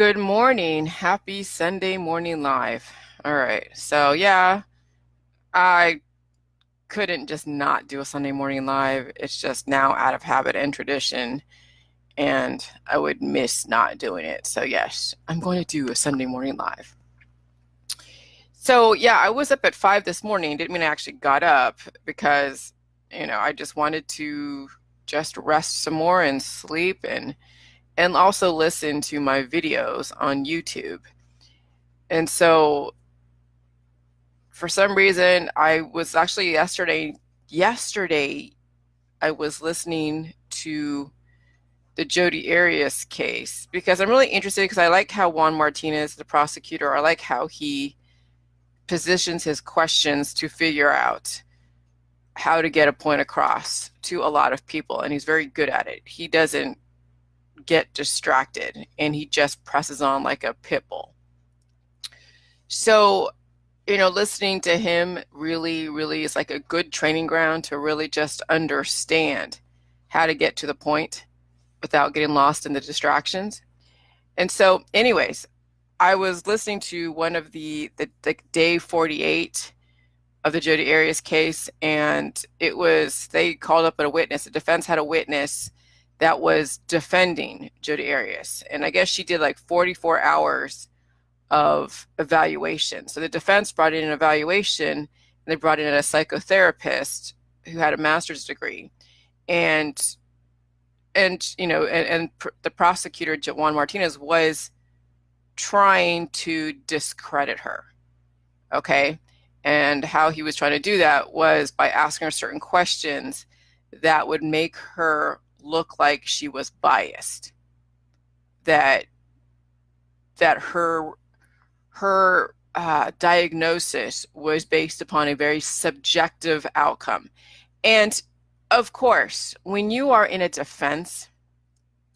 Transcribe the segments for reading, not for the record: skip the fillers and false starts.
Good morning. Happy Sunday morning live. All right. So, yeah, I couldn't just not do a Sunday morning live. It's just now out of habit and tradition, and I would miss not doing it. So, yes, I'm going to do a Sunday morning live. So, yeah, I was up at 5 this morning. Didn't mean I actually got up because, I just wanted to just rest some more and sleep and also listen to my videos on YouTube. And so for some reason, I was actually yesterday I was listening to the Jodi Arias case because I'm really interested because I like how Juan Martinez, the prosecutor, I like how he positions his questions to figure out how to get a point across to a lot of people, and he's very good at it. He doesn't get distracted, and he just presses on like a pit bull. So listening to him really, really is like a good training ground to really just understand how to get to the point without getting lost in the distractions. And so, anyways, I was listening to one of the day 48 of the Jodi Arias case, and they called up a witness. The defense had a witness that was defending Jodi Arias, and I guess she did like 44 hours of evaluation. So the defense brought in an evaluation, and they brought in a psychotherapist who had a master's degree, and the prosecutor Juan Martinez was trying to discredit her. Okay, and how he was trying to do that was by asking her certain questions that would make her look like she was biased, that her diagnosis was based upon a very subjective outcome. And of course, when you're in defense,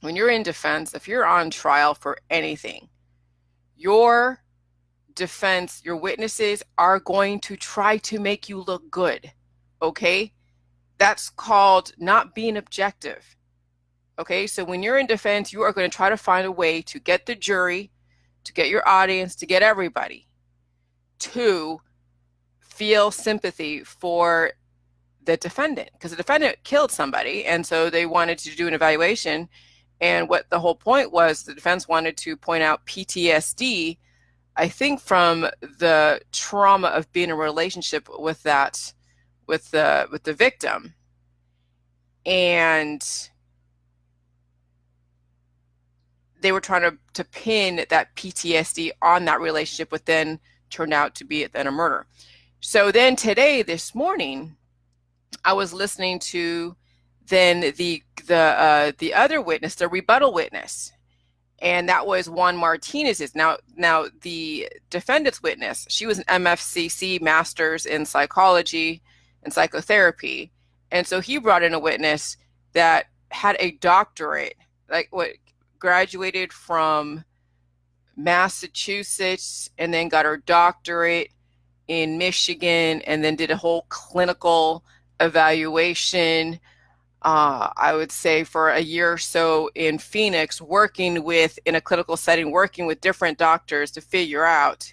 if you're on trial for anything, your defense, your witnesses are going to try to make you look good. Okay? That's called not being objective. Okay? So when you're in defense, you are going to try to find a way to get the jury, to get your audience, to get everybody to feel sympathy for the defendant, because the defendant killed somebody, and so they wanted to do an evaluation. And what the whole point was, the defense wanted to point out PTSD, I think, from the trauma of being in a relationship with the victim. And they were trying to pin that PTSD on that relationship, which then turned out to be then a murder. So then this morning, I was listening to then the other witness, the rebuttal witness, and that was Juan Martinez's. Now the defendant's witness, she was an MFCC master's in psychology and psychotherapy, and so he brought in a witness that had a doctorate, graduated from Massachusetts and then got her doctorate in Michigan, and then did a whole clinical evaluation, I would say for a year or so in Phoenix, working in a clinical setting, working with different doctors to figure out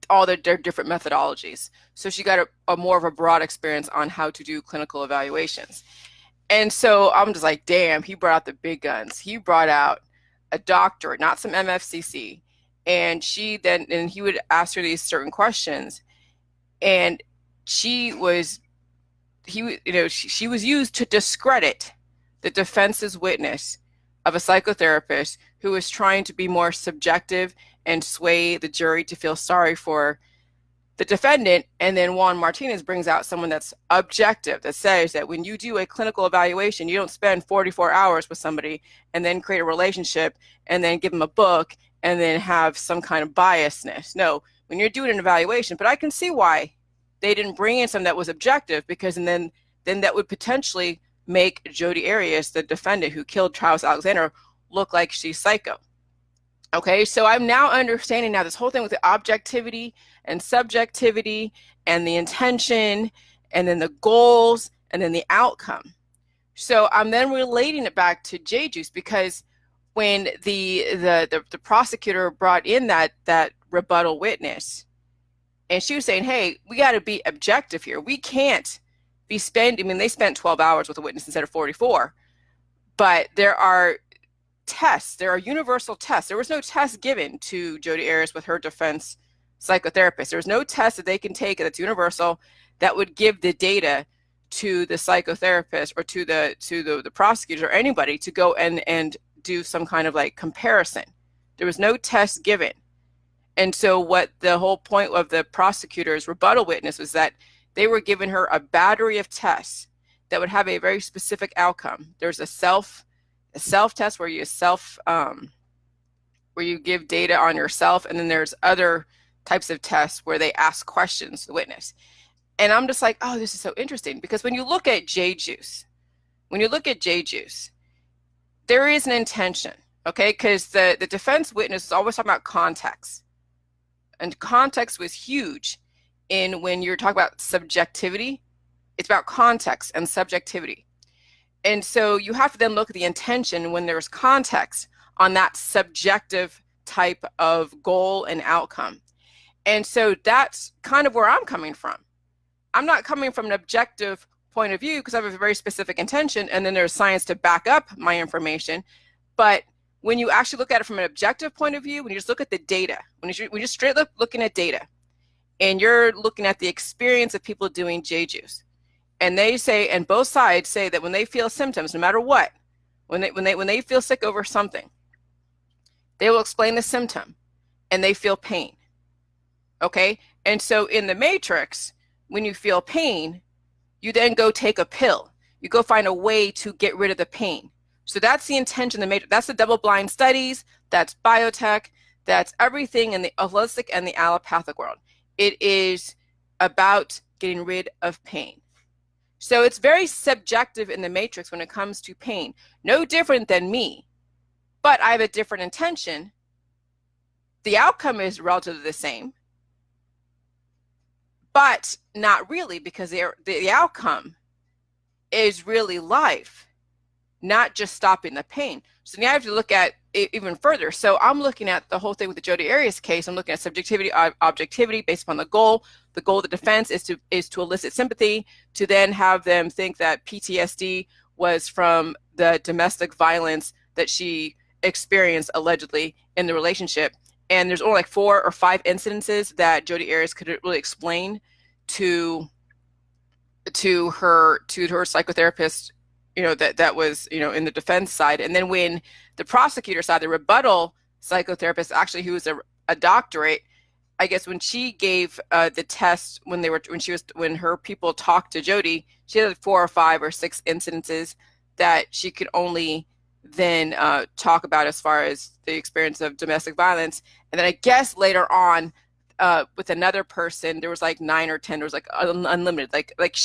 all their different methodologies. So she got a more of a broad experience on how to do clinical evaluations. And so I'm just like, damn, he brought out the big guns. He brought out a doctorate, not some MFCC. And he would ask her these certain questions. And she was used to discredit the defense's witness of a psychotherapist who was trying to be more subjective and sway the jury to feel sorry for the defendant. And then Juan Martinez brings out someone that's objective, that says that when you do a clinical evaluation, you don't spend 44 hours with somebody and then create a relationship and then give them a book and then have some kind of biasness. No, when you're doing an evaluation, but I can see why they didn't bring in someone that was objective, because then that would potentially make Jodi Arias, the defendant who killed Travis Alexander, look like she's psycho. Okay, so I'm now understanding this whole thing with the objectivity and subjectivity and the intention and then the goals and then the outcome. So I'm then relating it back to J juice, because when the prosecutor brought in that rebuttal witness, and she was saying, hey, we got to be objective here. We can't be spending, I mean, they spent 12 hours with a witness instead of 44, but there are tests, there are universal tests. There was no test given to Jodi Arias with her defense psychotherapist. There was no test that they can take that's universal that would give the data to the psychotherapist or to the prosecutor or anybody to go and do some kind of like comparison. There was no test given. And so what the whole point of the prosecutor's rebuttal witness was that they were giving her a battery of tests that would have a very specific outcome. There's a self test where you where you give data on yourself, and then there's other types of tests where they ask questions to the witness. And I'm just like, oh, this is so interesting, because when you look at J juice, there is an intention, okay? Because the defense witness is always talking about context. And context was huge in when you're talking about subjectivity. It's about context and subjectivity. And so you have to then look at the intention when there's context on that subjective type of goal and outcome. And so that's kind of where I'm coming from. I'm not coming from an objective point of view because I have a very specific intention, and then there's science to back up my information. But when you actually look at it from an objective point of view, when you just look at the data, when you're just straight up looking at data, and you're looking at the experience of people doing J juice, and they say, and both sides say that when they feel symptoms, no matter what, when they feel sick over something, they will explain the symptom, and they feel pain. Okay, and so in the Matrix, when you feel pain, you then go take a pill. You go find a way to get rid of the pain. So that's the intention of the Matrix. That's the double-blind studies. That's biotech. That's everything in the holistic and the allopathic world. It is about getting rid of pain. So it's very subjective in the Matrix when it comes to pain. No different than me, but I have a different intention. The outcome is relatively the same, but not really, because the outcome is really life, not just stopping the pain. So now I have to look at it even further. So I'm looking at the whole thing with the Jodi Arias case. I'm looking at subjectivity, objectivity based upon the goal. The goal of the defense is to elicit sympathy, to then have them think that PTSD was from the domestic violence that she experienced allegedly in the relationship. And there's only like 4 or 5 incidences that Jodi Arias could really explain to her psychotherapist, that was, in the defense side. And then when the prosecutor side, the rebuttal psychotherapist, actually, who was a doctorate, I guess when she gave the test, when her people talked to Jodi, she had 4 or 5 or 6 incidences that she could only then talk about as far as the experience of domestic violence. And then I guess later on, with another person, there was like 9 or 10. There was like unlimited. Like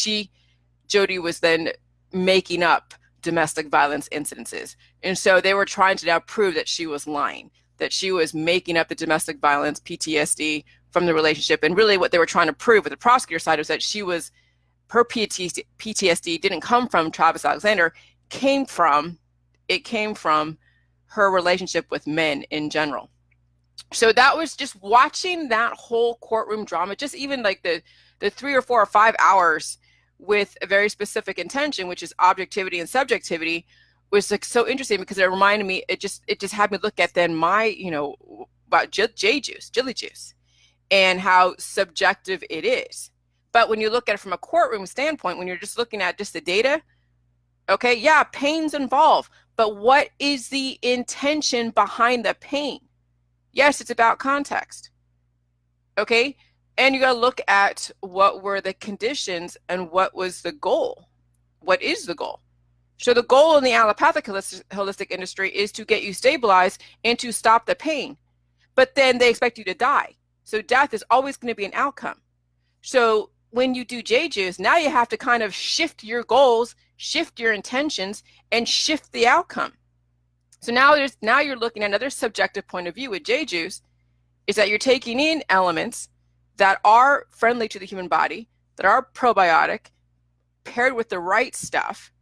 Jodi was then making up domestic violence incidences. And so they were trying to now prove that she was lying, that she was making up the domestic violence PTSD from the relationship. And really what they were trying to prove with the prosecutor side was that her PTSD didn't come from Travis Alexander, it came from her relationship with men in general. So that was just watching that whole courtroom drama, just even like the 3 or 4 or 5 hours with a very specific intention, which is objectivity and subjectivity, was like so interesting, because it reminded me, it just had me look at then my, about J juice, and how subjective it is. But when you look at it from a courtroom standpoint, when you're just looking at just the data, okay, yeah, pain's involved, but what is the intention behind the pain? Yes, it's about context. Okay, and you got to look at what were the conditions and what was the goal. What is the goal? So the goal in the allopathic holistic industry is to get you stabilized and to stop the pain. But then they expect you to die. So death is always going to be an outcome. So when you do J juice, now you have to kind of shift your goals, shift your intentions, and shift the outcome. So now you're looking at another subjective point of view with J juice, is that you're taking in elements that are friendly to the human body, that are probiotic, paired with the right stuff,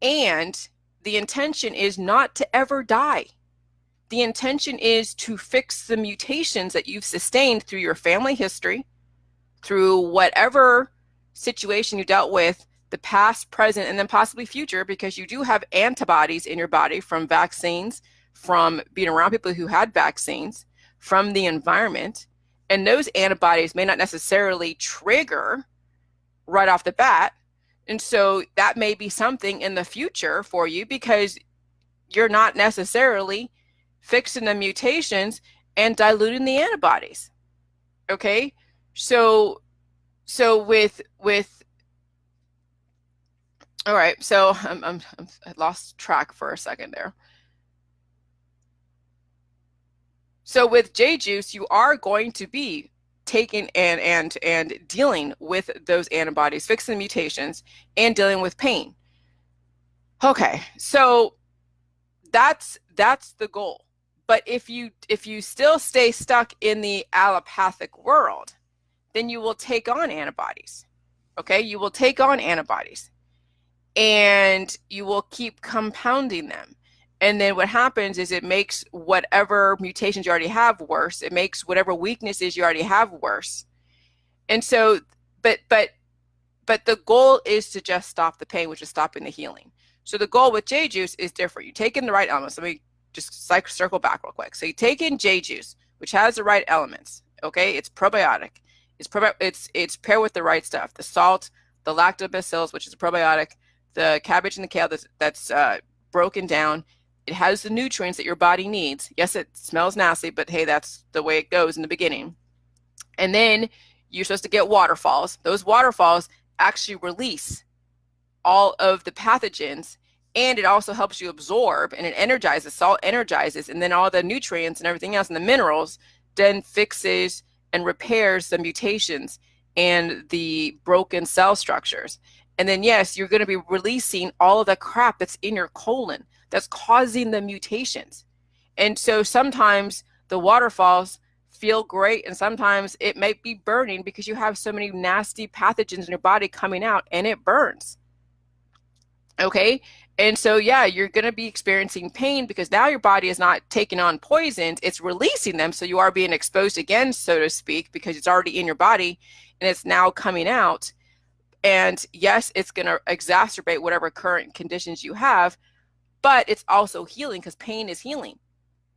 And the intention is not to ever die. The intention is to fix the mutations that you've sustained through your family history, through whatever situation you dealt with, the past, present, and then possibly future, because you do have antibodies in your body from vaccines, from being around people who had vaccines, from the environment. And those antibodies may not necessarily trigger right off the bat. And so that may be something in the future for you because you're not necessarily fixing the mutations and diluting the antibodies. Okay? So with all right, so I lost track for a second there. So with J juice, you are going to be taking and dealing with those antibodies, fixing the mutations, and dealing with pain. Okay, so that's the goal. But if you still stay stuck in the allopathic world, then you will take on antibodies. Okay, you will take on antibodies and you will keep compounding them. And then what happens is it makes whatever mutations you already have worse. It makes whatever weaknesses you already have worse. And so, but the goal is to just stop the pain, which is stopping the healing. So the goal with J juice is different. You take in the right elements. Let me just circle back real quick. So you take in J juice, which has the right elements. Okay, it's probiotic. It's paired with the right stuff. The salt, the lactobacillus, which is a probiotic, the cabbage and the kale that's broken down. It has the nutrients that your body needs. Yes, it smells nasty, but hey, that's the way it goes in the beginning. And then you're supposed to get waterfalls. Those waterfalls actually release all of the pathogens, and it also helps you absorb, and it energizes. Salt energizes, and then all the nutrients and everything else and the minerals then fixes and repairs the mutations and the broken cell structures. And then yes, you're going to be releasing all of the crap that's in your colon that's causing the mutations. And so sometimes the waterfalls feel great, and sometimes it might be burning because you have so many nasty pathogens in your body coming out, and it burns. Okay, and so yeah, you're going to be experiencing pain because now your body is not taking on poisons, it's releasing them. So you are being exposed again, so to speak, because it's already in your body and it's now coming out. And yes, it's going to exacerbate whatever current conditions you have, but it's also healing because pain is healing.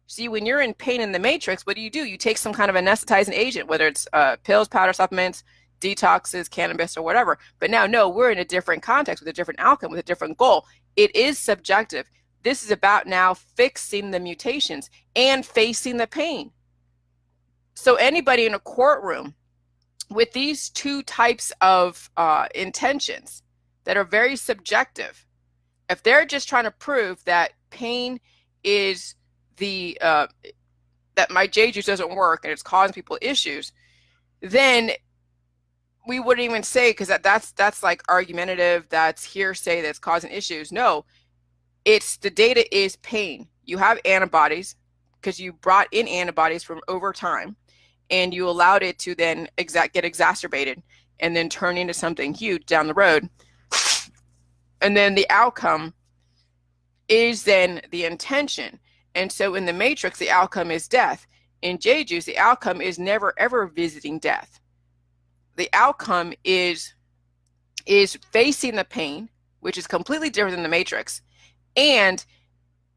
See, when you're in pain in the matrix, what do? You take some kind of anesthetizing agent, whether it's pills, powder, supplements, detoxes, cannabis, or whatever. But now, no, we're in a different context with a different outcome, with a different goal. It is subjective. This is about now fixing the mutations and facing the pain. So anybody in a courtroom with these two types of intentions that are very subjective, if they're just trying to prove that pain is that my J juice doesn't work and it's causing people issues, then we wouldn't even say, because that's like argumentative, that's hearsay, that's causing issues. No, it's the data is pain. You have antibodies because you brought in antibodies from over time, and you allowed it to then get exacerbated and then turn into something huge down the road. And then the outcome is then the intention. And so in the matrix, the outcome is death. In J juice, the outcome is never ever visiting death. The outcome is facing the pain, which is completely different than the matrix, and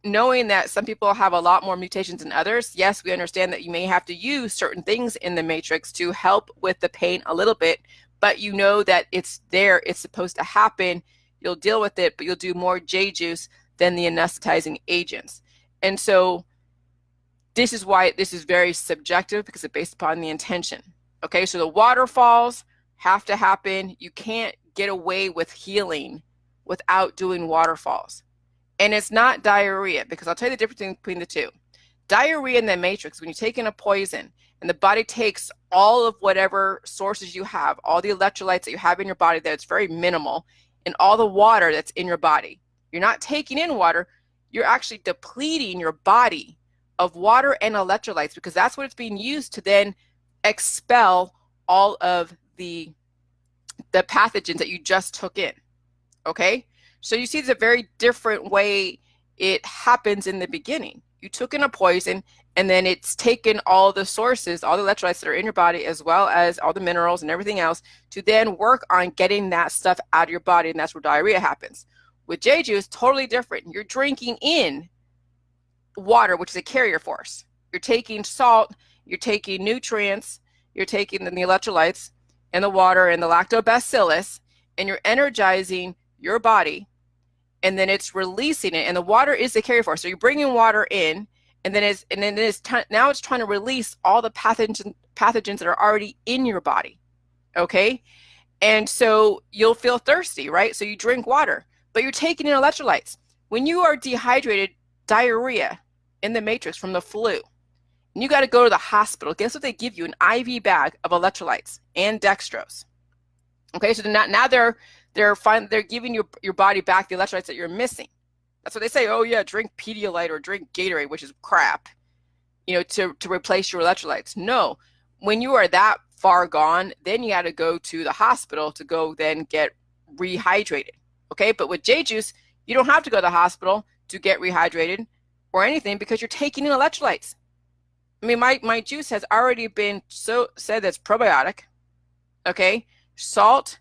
knowing that some people have a lot more mutations than others. Yes, we understand that you may have to use certain things in the matrix to help with the pain a little bit, but you know that it's there, it's supposed to happen. You'll deal with it, but you'll do more J juice than the anesthetizing agents. And so this is why this is very subjective, because it's based upon the intention. Okay, so the waterfalls have to happen. You can't get away with healing without doing waterfalls. And it's not diarrhea, because I'll tell you the difference between the two. Diarrhea in the matrix, when you take in a poison and the body takes all of whatever sources you have, all the electrolytes that you have in your body that's very minimal, and all the water that's in your body. You're not taking in water, you're actually depleting your body of water and electrolytes, because that's what it's being used to then expel all of the pathogens that you just took in. Okay? So you see it's a very different way it happens in the beginning. You took in a poison, and then it's taken all the sources, all the electrolytes that are in your body, as well as all the minerals and everything else, to then work on getting that stuff out of your body, and that's where diarrhea happens. With J juice, totally different. You're drinking in water, which is a carrier force. You're taking salt, you're taking nutrients, you're taking the electrolytes and the water and the lactobacillus, and you're energizing your body, and then it's releasing it. And the water is the carrier force. So you're bringing water in, and then now it's trying to release all the pathogens that are already in your body. Okay? And so you'll feel thirsty, right? So you drink water, but you're taking in electrolytes. When you are dehydrated, diarrhea in the matrix from the flu, and you got to go to the hospital, guess what they give you? An IV bag of electrolytes and dextrose. Okay, so now they're giving your body back the electrolytes that you're missing. That's what they say. Oh yeah, drink Pedialyte or drink Gatorade, which is crap, to replace your electrolytes. No, when you are that far gone, then you got to go to the hospital to go then get rehydrated. Okay, but with J juice, you don't have to go to the hospital to get rehydrated or anything, because you're taking in electrolytes. I mean, my juice has already been said that's probiotic. Okay, salt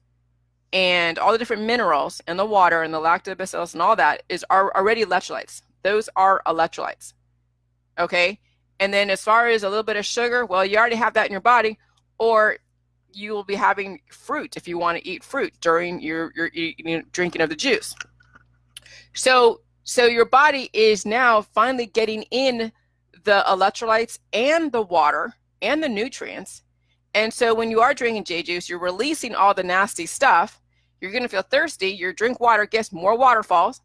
and all the different minerals and the water and the lactobacillus and all that are already electrolytes. Those are electrolytes. Okay, and then as far as a little bit of sugar, well, you already have that in your body, or you will be having fruit if you want to eat fruit during your drinking of the juice. So your body is now finally getting in the electrolytes and the water and the nutrients. And so when you are drinking J juice, you're releasing all the nasty stuff. You're going to feel thirsty. You drink water, guess more waterfalls.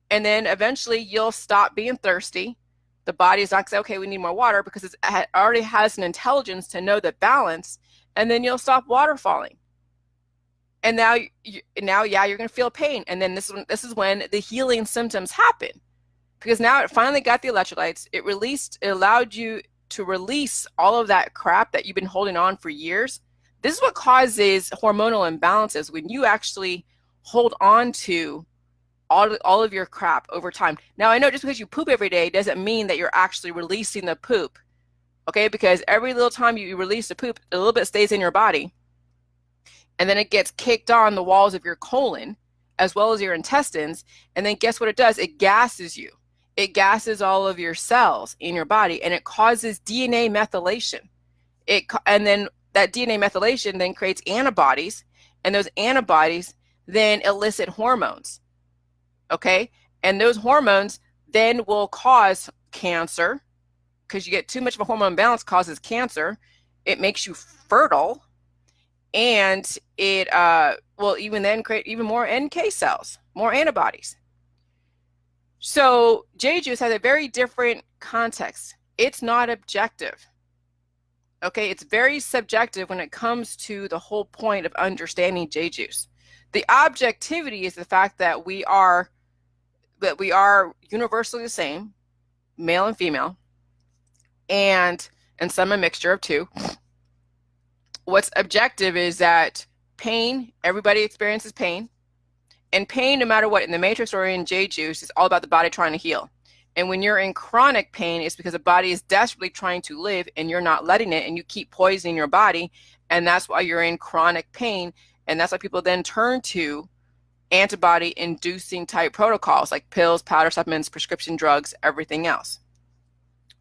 And then eventually you'll stop being thirsty. The body is not going to say, okay, we need more water, because it already has an intelligence to know the balance. And then you'll stop waterfalling. And now you're going to feel pain. And then this is when the healing symptoms happen. Because now it finally got the electrolytes. It allowed you to release all of that crap that you've been holding on for years. This is what causes hormonal imbalances, when you actually hold on to all of your crap over time. Now, I know just because you poop every day doesn't mean that you're actually releasing the poop. Okay, because every little time you release the poop, a little bit stays in your body. And then it gets kicked on the walls of your colon, as well as your intestines. And then guess what it does? It gases you. It gases all of your cells in your body, and it causes DNA methylation. And then that DNA methylation then creates antibodies, and those antibodies then elicit hormones. Okay? And those hormones then will cause cancer, because you get too much of a hormone imbalance causes cancer. It makes you fertile, and it will even then create even more NK cells, more antibodies. So J juice has a very different context. It's not objective. Okay, it's very subjective when it comes to the whole point of understanding J juice. The objectivity is the fact that we are universally the same, male and female, and some a mixture of two. What's objective is that pain, everybody experiences pain. And pain, no matter what, in the matrix or in J juice, is all about the body trying to heal. And when you're in chronic pain, it's because the body is desperately trying to live, and you're not letting it, and you keep poisoning your body. And that's why you're in chronic pain. And that's why people then turn to antibody-inducing type protocols, like pills, powder supplements, prescription drugs, everything else.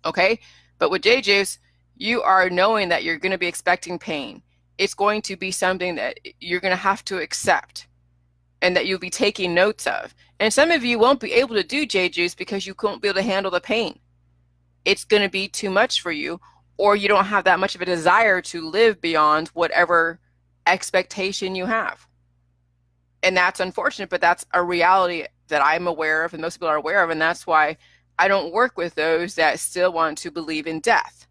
Okay? But with J juice, you are knowing that you're going to be expecting pain. It's going to be something that you're going to have to accept, and that you'll be taking notes of. And some of you won't be able to do J juice because you won't be able to handle the pain. It's going to be too much for you, or you don't have that much of a desire to live beyond whatever expectation you have. And that's unfortunate, but that's a reality that I'm aware of and most people are aware of, and that's why I don't work with those that still want to believe in death.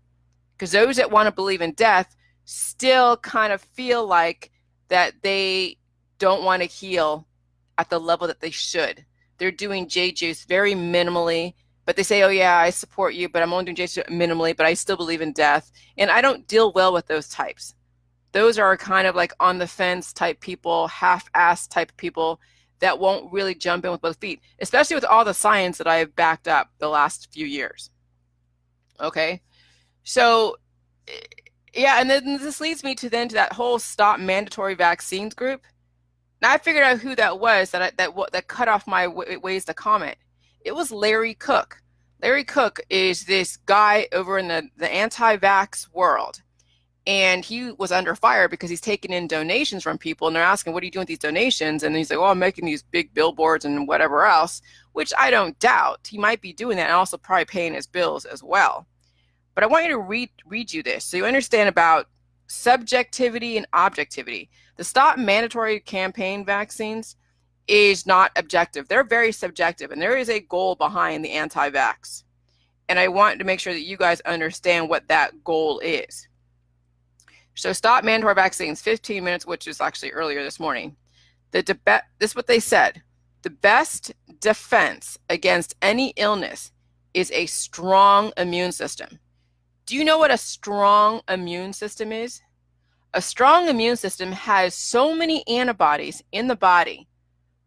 Because those that want to believe in death still kind of feel like that they don't want to heal at the level that they should. They're doing J juice very minimally, but they say, oh yeah, I support you, but I'm only doing J juice minimally, but I still believe in death. And I don't deal well with those types. Those are kind of like on the fence type people, half-assed type people that won't really jump in with both feet, especially with all the science that I have backed up the last few years. Okay, so yeah, and then this leads me to that whole stop mandatory vaccines group. Now I figured out who that was that cut off my ways to comment. It was Larry Cook. Larry Cook is this guy over in the anti-vax world. And he was under fire because he's taking in donations from people, and they're asking, what are you doing with these donations? And he's like, well, I'm making these big billboards and whatever else, which I don't doubt. He might be doing that and also probably paying his bills as well. But I want you to read you this so you understand about subjectivity and objectivity. The Stop Mandatory Campaign vaccines is not objective. They're very subjective, and there is a goal behind the anti-vax. And I want to make sure that you guys understand what that goal is. So stop mandatory vaccines, 15 minutes, which is actually earlier this morning. This is what they said. The best defense against any illness is a strong immune system. Do you know what a strong immune system is? A strong immune system has so many antibodies in the body,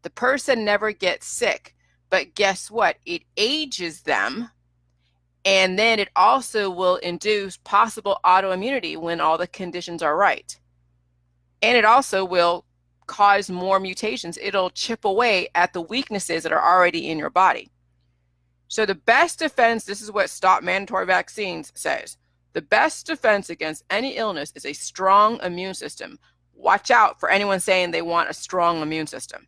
the person never gets sick. But guess what? It ages them. And then it also will induce possible autoimmunity when all the conditions are right. And it also will cause more mutations. It'll chip away at the weaknesses that are already in your body. So the best defense, this is what Stop Mandatory Vaccines says. The best defense against any illness is a strong immune system. Watch out for anyone saying they want a strong immune system.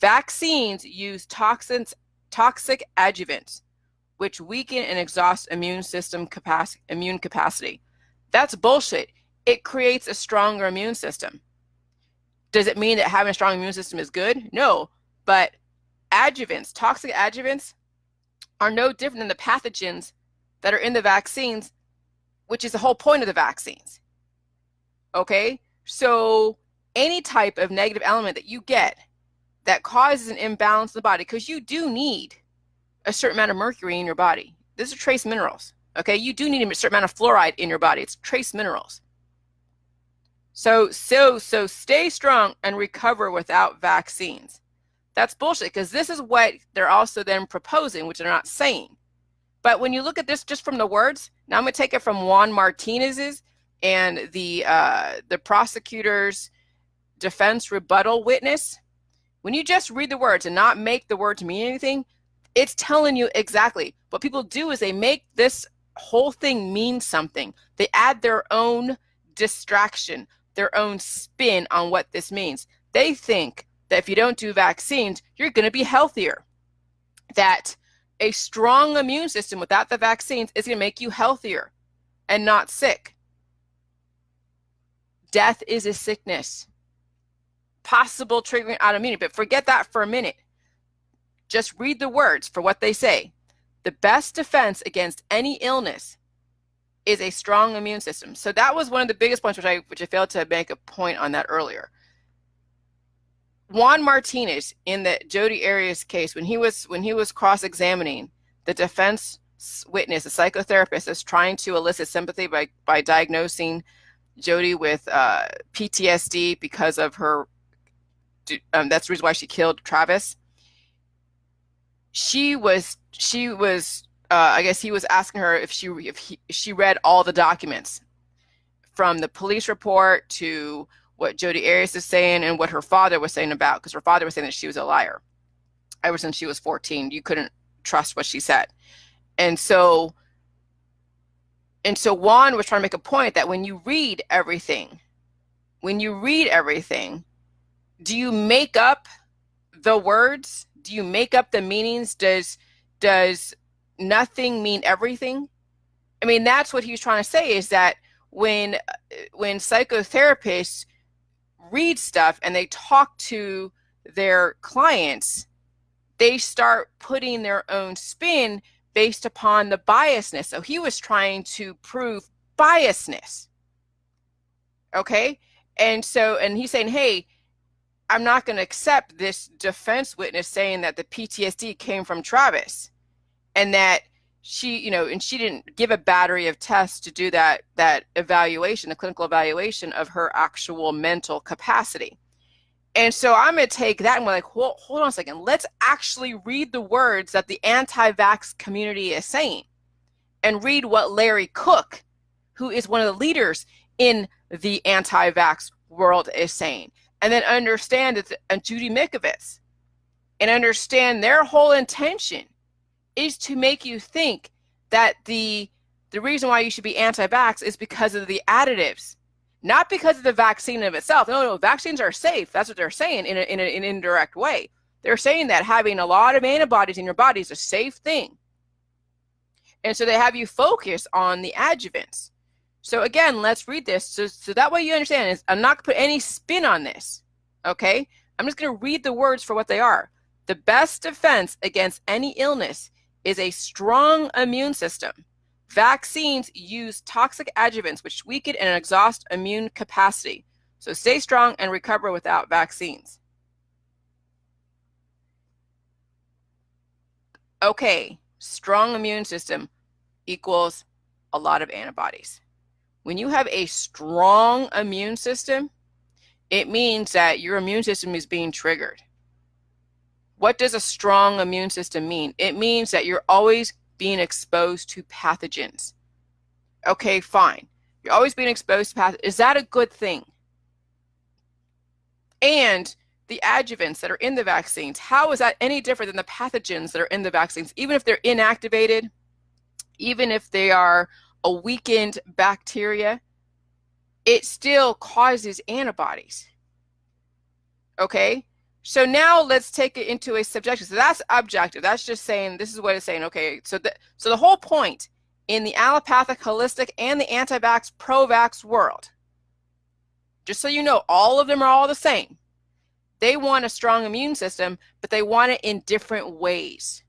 Vaccines use toxic adjuvants, which weaken and exhaust immune capacity. That's bullshit. It creates a stronger immune system. Does it mean that having a strong immune system is good? No, but adjuvants, toxic adjuvants, are no different than the pathogens that are in the vaccines, which is the whole point of the vaccines. Okay, so any type of negative element that you get that causes an imbalance in the body, because you do need a certain amount of mercury in your body. These are trace minerals. Okay, you do need a certain amount of fluoride in your body. It's trace minerals. So stay strong and recover without vaccines. That's bullshit, because this is what they're also then proposing, which they're not saying. But when you look at this just from the words, now I'm going to take it from Juan Martinez's and the prosecutor's defense rebuttal witness. When you just read the words and not make the words mean anything, it's telling you exactly. What people do is they make this whole thing mean something. They add their own distraction, their own spin on what this means. They think that if you don't do vaccines, you're going to be healthier. That a strong immune system without the vaccines is going to make you healthier and not sick. Death is a sickness. Possible triggering autoimmunity, but forget that for a minute. Just read the words for what they say. The best defense against any illness is a strong immune system. So that was one of the biggest points, which I failed to make a point on that earlier. Juan Martinez, in the Jodi Arias case, when he was cross-examining the defense witness, a psychotherapist that's trying to elicit sympathy by diagnosing Jodi with PTSD because of her, that's the reason why she killed Travis. She was I guess he was asking her if she read all the documents, from the police report to what Jodi Arias is saying and what her father was saying about, because her father was saying that she was a liar ever since she was 14. You couldn't trust what she said. And so Juan was trying to make a point that when you read everything, do you make up the words? Do you make up the meanings? Does nothing mean everything? I mean, that's what he was trying to say, is that when psychotherapists read stuff and they talk to their clients, they start putting their own spin based upon the biasness. So he was trying to prove biasness. Okay? And he's saying, hey, I'm not going to accept this defense witness saying that the PTSD came from Travis, and that she didn't give a battery of tests to do that evaluation, the clinical evaluation of her actual mental capacity. And so I'm going to take that and we're like, hold on a second. Let's actually read the words that the anti-vax community is saying and read what Larry Cook, who is one of the leaders in the anti-vax world, is saying. And then understand that Judy Mikovits, and understand their whole intention is to make you think that the reason why you should be anti-vax is because of the additives, not because of the vaccine of itself. No, vaccines are safe. That's what they're saying in an indirect way. They're saying that having a lot of antibodies in your body is a safe thing. And so they have you focus on the adjuvants. So again, let's read this. So that way you understand is I'm not going to put any spin on this. Okay? I'm just going to read the words for what they are. The best defense against any illness is a strong immune system. Vaccines use toxic adjuvants which weaken and exhaust immune capacity. So stay strong and recover without vaccines. Okay, strong immune system equals a lot of antibodies. When you have a strong immune system, it means that your immune system is being triggered. What does a strong immune system mean? It means that you're always being exposed to pathogens. Okay, fine. You're always being exposed to pathogens. Is that a good thing? And the adjuvants that are in the vaccines, how is that any different than the pathogens that are in the vaccines? Even if they're inactivated, even if they are a weakened bacteria, it still causes antibodies. Okay? So now let's take it into a subjective. So that's objective. That's just saying, this is what it's saying. Okay, so the whole point in the allopathic, holistic, and the anti-vax, pro-vax world, just so you know, all of them are all the same. They want a strong immune system, but they want it in different ways.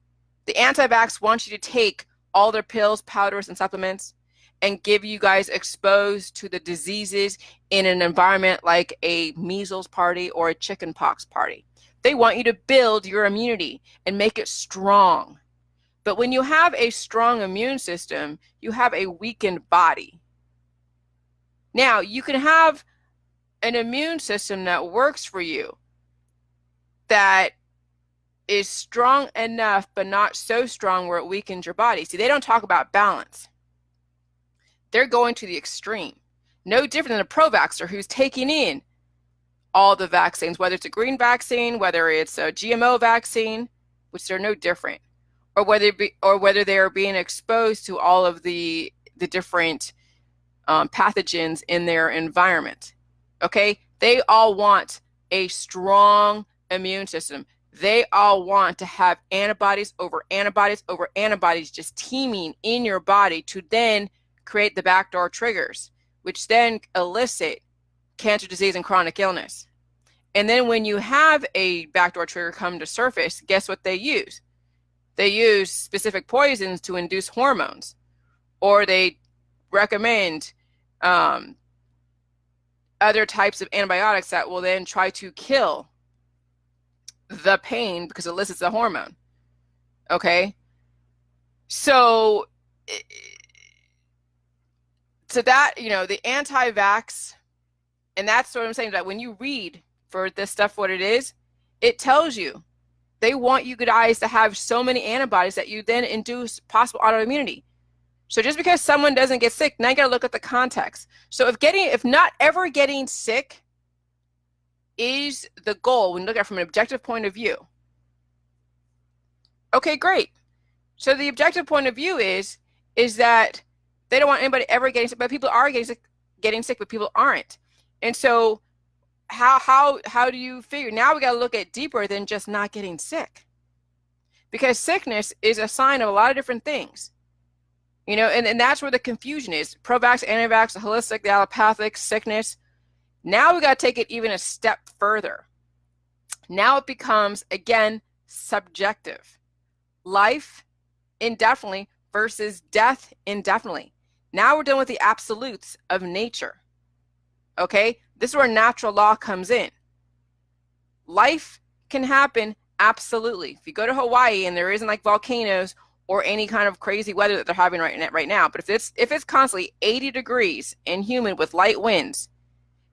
The anti-vax wants you to take all their pills, powders, and supplements and give you guys exposed to the diseases in an environment like a measles party or a chicken pox party. They want you to build your immunity and make it strong. But when you have a strong immune system, you have a weakened body. Now, you can have an immune system that works for you, that is strong enough, but not so strong where it weakens your body. See, they don't talk about balance. They're going to the extreme. No different than a pro-vaxxer who's taking in all the vaccines, whether it's a green vaccine, whether it's a GMO vaccine, which they're no different, or whether they are being exposed to all of the different pathogens in their environment. Okay, they all want a strong immune system. They all want to have antibodies over antibodies over antibodies just teaming in your body to then create the backdoor triggers, which then elicit cancer, disease, and chronic illness. And then when you have a backdoor trigger come to surface, guess what they use? They use specific poisons to induce hormones, or they recommend other types of antibiotics that will then try to kill the pain because it elicits a hormone. Okay? So that, the anti-vax, and that's what I'm saying, that when you read for this stuff what it is, it tells you they want you guys to have so many antibodies that you then induce possible autoimmunity. So just because someone doesn't get sick, now you got to look at the context. So if not ever getting sick is the goal when you look at it from an objective point of view, okay, great. So the objective point of view is that they don't want anybody ever getting sick, but people are getting sick, but people aren't. And so how do you figure? Now we got to look at deeper than just not getting sick, because sickness is a sign of a lot of different things. And that's where the confusion is. Pro-vax, anti-vax, the holistic, the allopathic, sickness. Now we got to take it even a step further. Now it becomes, again, subjective. Life indefinitely versus death indefinitely. Now we're dealing with the absolutes of nature. Okay? This is where natural law comes in. Life can happen, absolutely. If you go to Hawaii and there isn't like volcanoes or any kind of crazy weather that they're having right now, but if it's constantly 80 degrees and humid with light winds,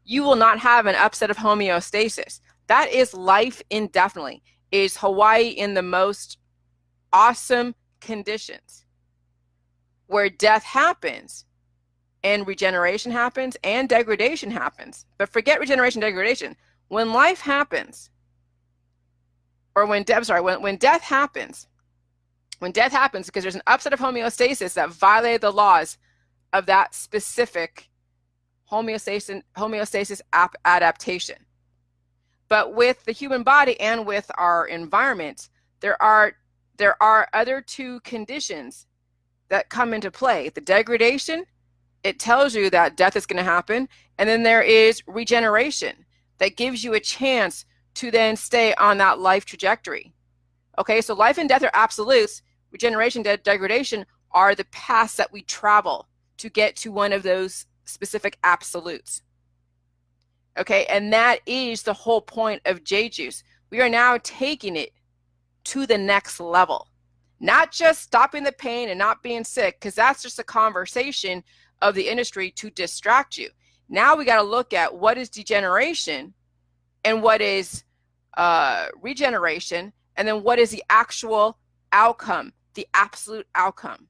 you will not have an upset of homeostasis. That is life indefinitely. Is Hawaii in the most awesome conditions where death happens and regeneration happens and degradation happens? But forget regeneration, degradation. When life happens, or when death happens, because there's an upset of homeostasis that violated the laws of that specific homeostasis adaptation. But with the human body and with our environment, there are other two conditions that come into play. The degradation, it tells you that death is going to happen, and then there is regeneration that gives you a chance to then stay on that life trajectory. Okay, so life and death are absolutes. Regeneration, degradation are the paths that we travel to get to one of those specific absolutes. Okay, and that is the whole point of J Juice. We are now taking it to the next level. Not just stopping the pain and not being sick, because that's just a conversation of the industry to distract you. Now we got to look at what is degeneration and what is regeneration, and then what is the actual outcome, the absolute outcome.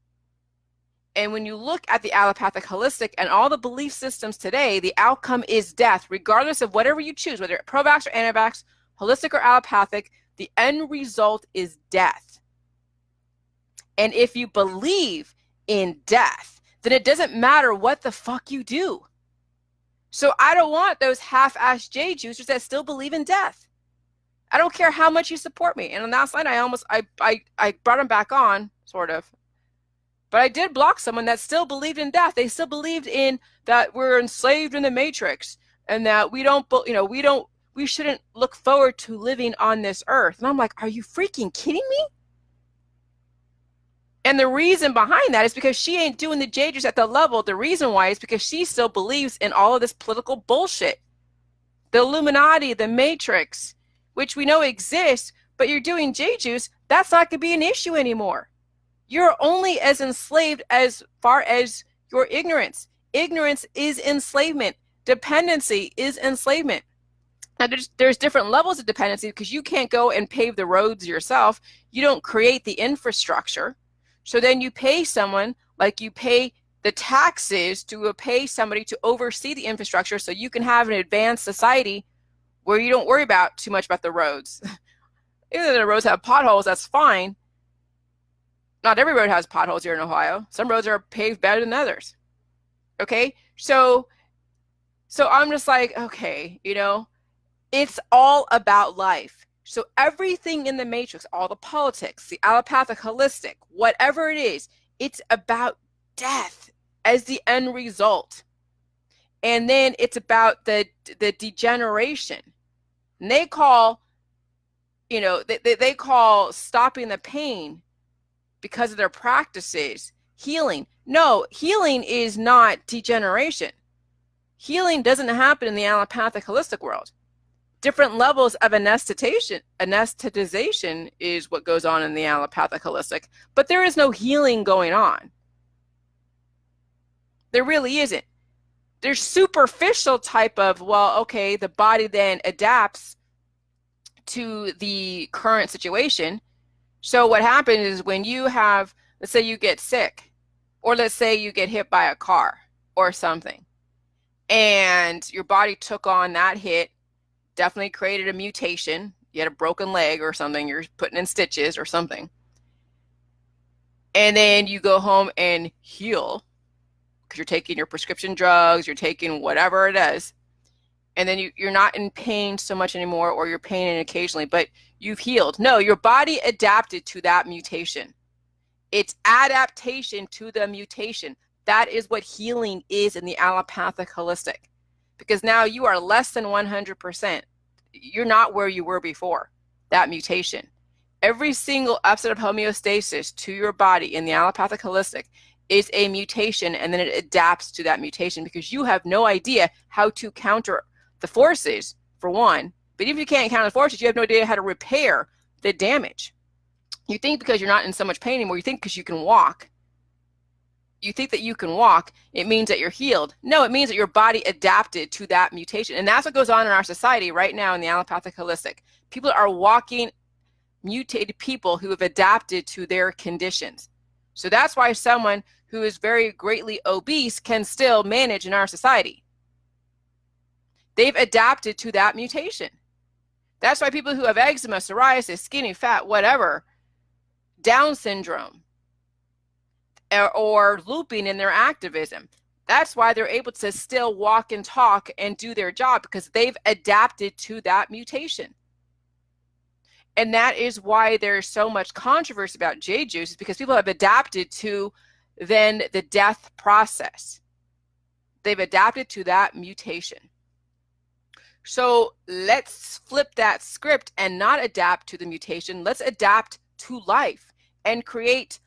And when you look at the allopathic holistic and all the belief systems today, the outcome is death, regardless of whatever you choose, whether pro-vax or anti-vax, holistic or allopathic, the end result is death. And if you believe in death, then it doesn't matter what the fuck you do. So I don't want those half-assed J juicers that still believe in death. I don't care how much you support me. And on last night, I brought them back on, sort of. But I did block someone that still believed in death. They still believed in that we're enslaved in the matrix and that we shouldn't look forward to living on this earth. And I'm like, are you freaking kidding me? And the reason behind that is because she ain't doing the J juice at the level. The reason why is because she still believes in all of this political bullshit. The Illuminati, the matrix, which we know exists, but you're doing J juice, that's not going to be an issue anymore. You're only as enslaved as far as your ignorance. Ignorance is enslavement. Dependency is enslavement. Now, there's different levels of dependency because you can't go and pave the roads yourself. You don't create the infrastructure. So then you pay someone, like you pay the taxes to pay somebody to oversee the infrastructure so you can have an advanced society where you don't worry about too much about the roads. Even though the roads have potholes, that's fine. Not every road has potholes here in Ohio. Some roads are paved better than others. Okay? So I'm just like, okay, it's all about life. So everything in the matrix, all the politics, the allopathic holistic, whatever it is, it's about death as the end result. And then it's about the degeneration. And they call stopping the pain because of their practices healing. No, healing is not degeneration. Healing doesn't happen in the allopathic holistic world. Different levels of anesthetization is what goes on in the allopathic holistic, but there is no healing going on. There really isn't. There's superficial type of, well, okay, the body then adapts to the current situation. So what happens is when you have, let's say you get sick, or let's say you get hit by a car or something, and your body took on that hit, definitely created a mutation. You had a broken leg or something, you're putting in stitches or something. And then you go home and heal because you're taking your prescription drugs, you're taking whatever it is. And then you're not in pain so much anymore, or you're paining occasionally, but you've healed. No, your body adapted to that mutation. It's adaptation to the mutation. That is what healing is in the allopathic holistic. Because now you are less than 100%. You're not where you were before, that mutation. Every single upset of homeostasis to your body in the allopathic holistic is a mutation, and then it adapts to that mutation because you have no idea how to counter the forces, for one. But even if you can't counter the forces, you have no idea how to repair the damage. You think because you're not in so much pain anymore, you think because you can walk, you think that you can walk, it means that you're healed. No, it means that your body adapted to that mutation. And that's what goes on in our society right now in the allopathic holistic. People are walking mutated people who have adapted to their conditions. So that's why someone who is very greatly obese can still manage in our society. They've adapted to that mutation. That's why people who have eczema, psoriasis, skinny fat, whatever, Down syndrome, or looping in their activism, that's why they're able to still walk and talk and do their job, because they've adapted to that mutation. And that is why there's so much controversy about jade juice, is because people have adapted to then the death process. They've adapted to that mutation. So let's flip that script and not adapt to the mutation. Let's adapt to life and create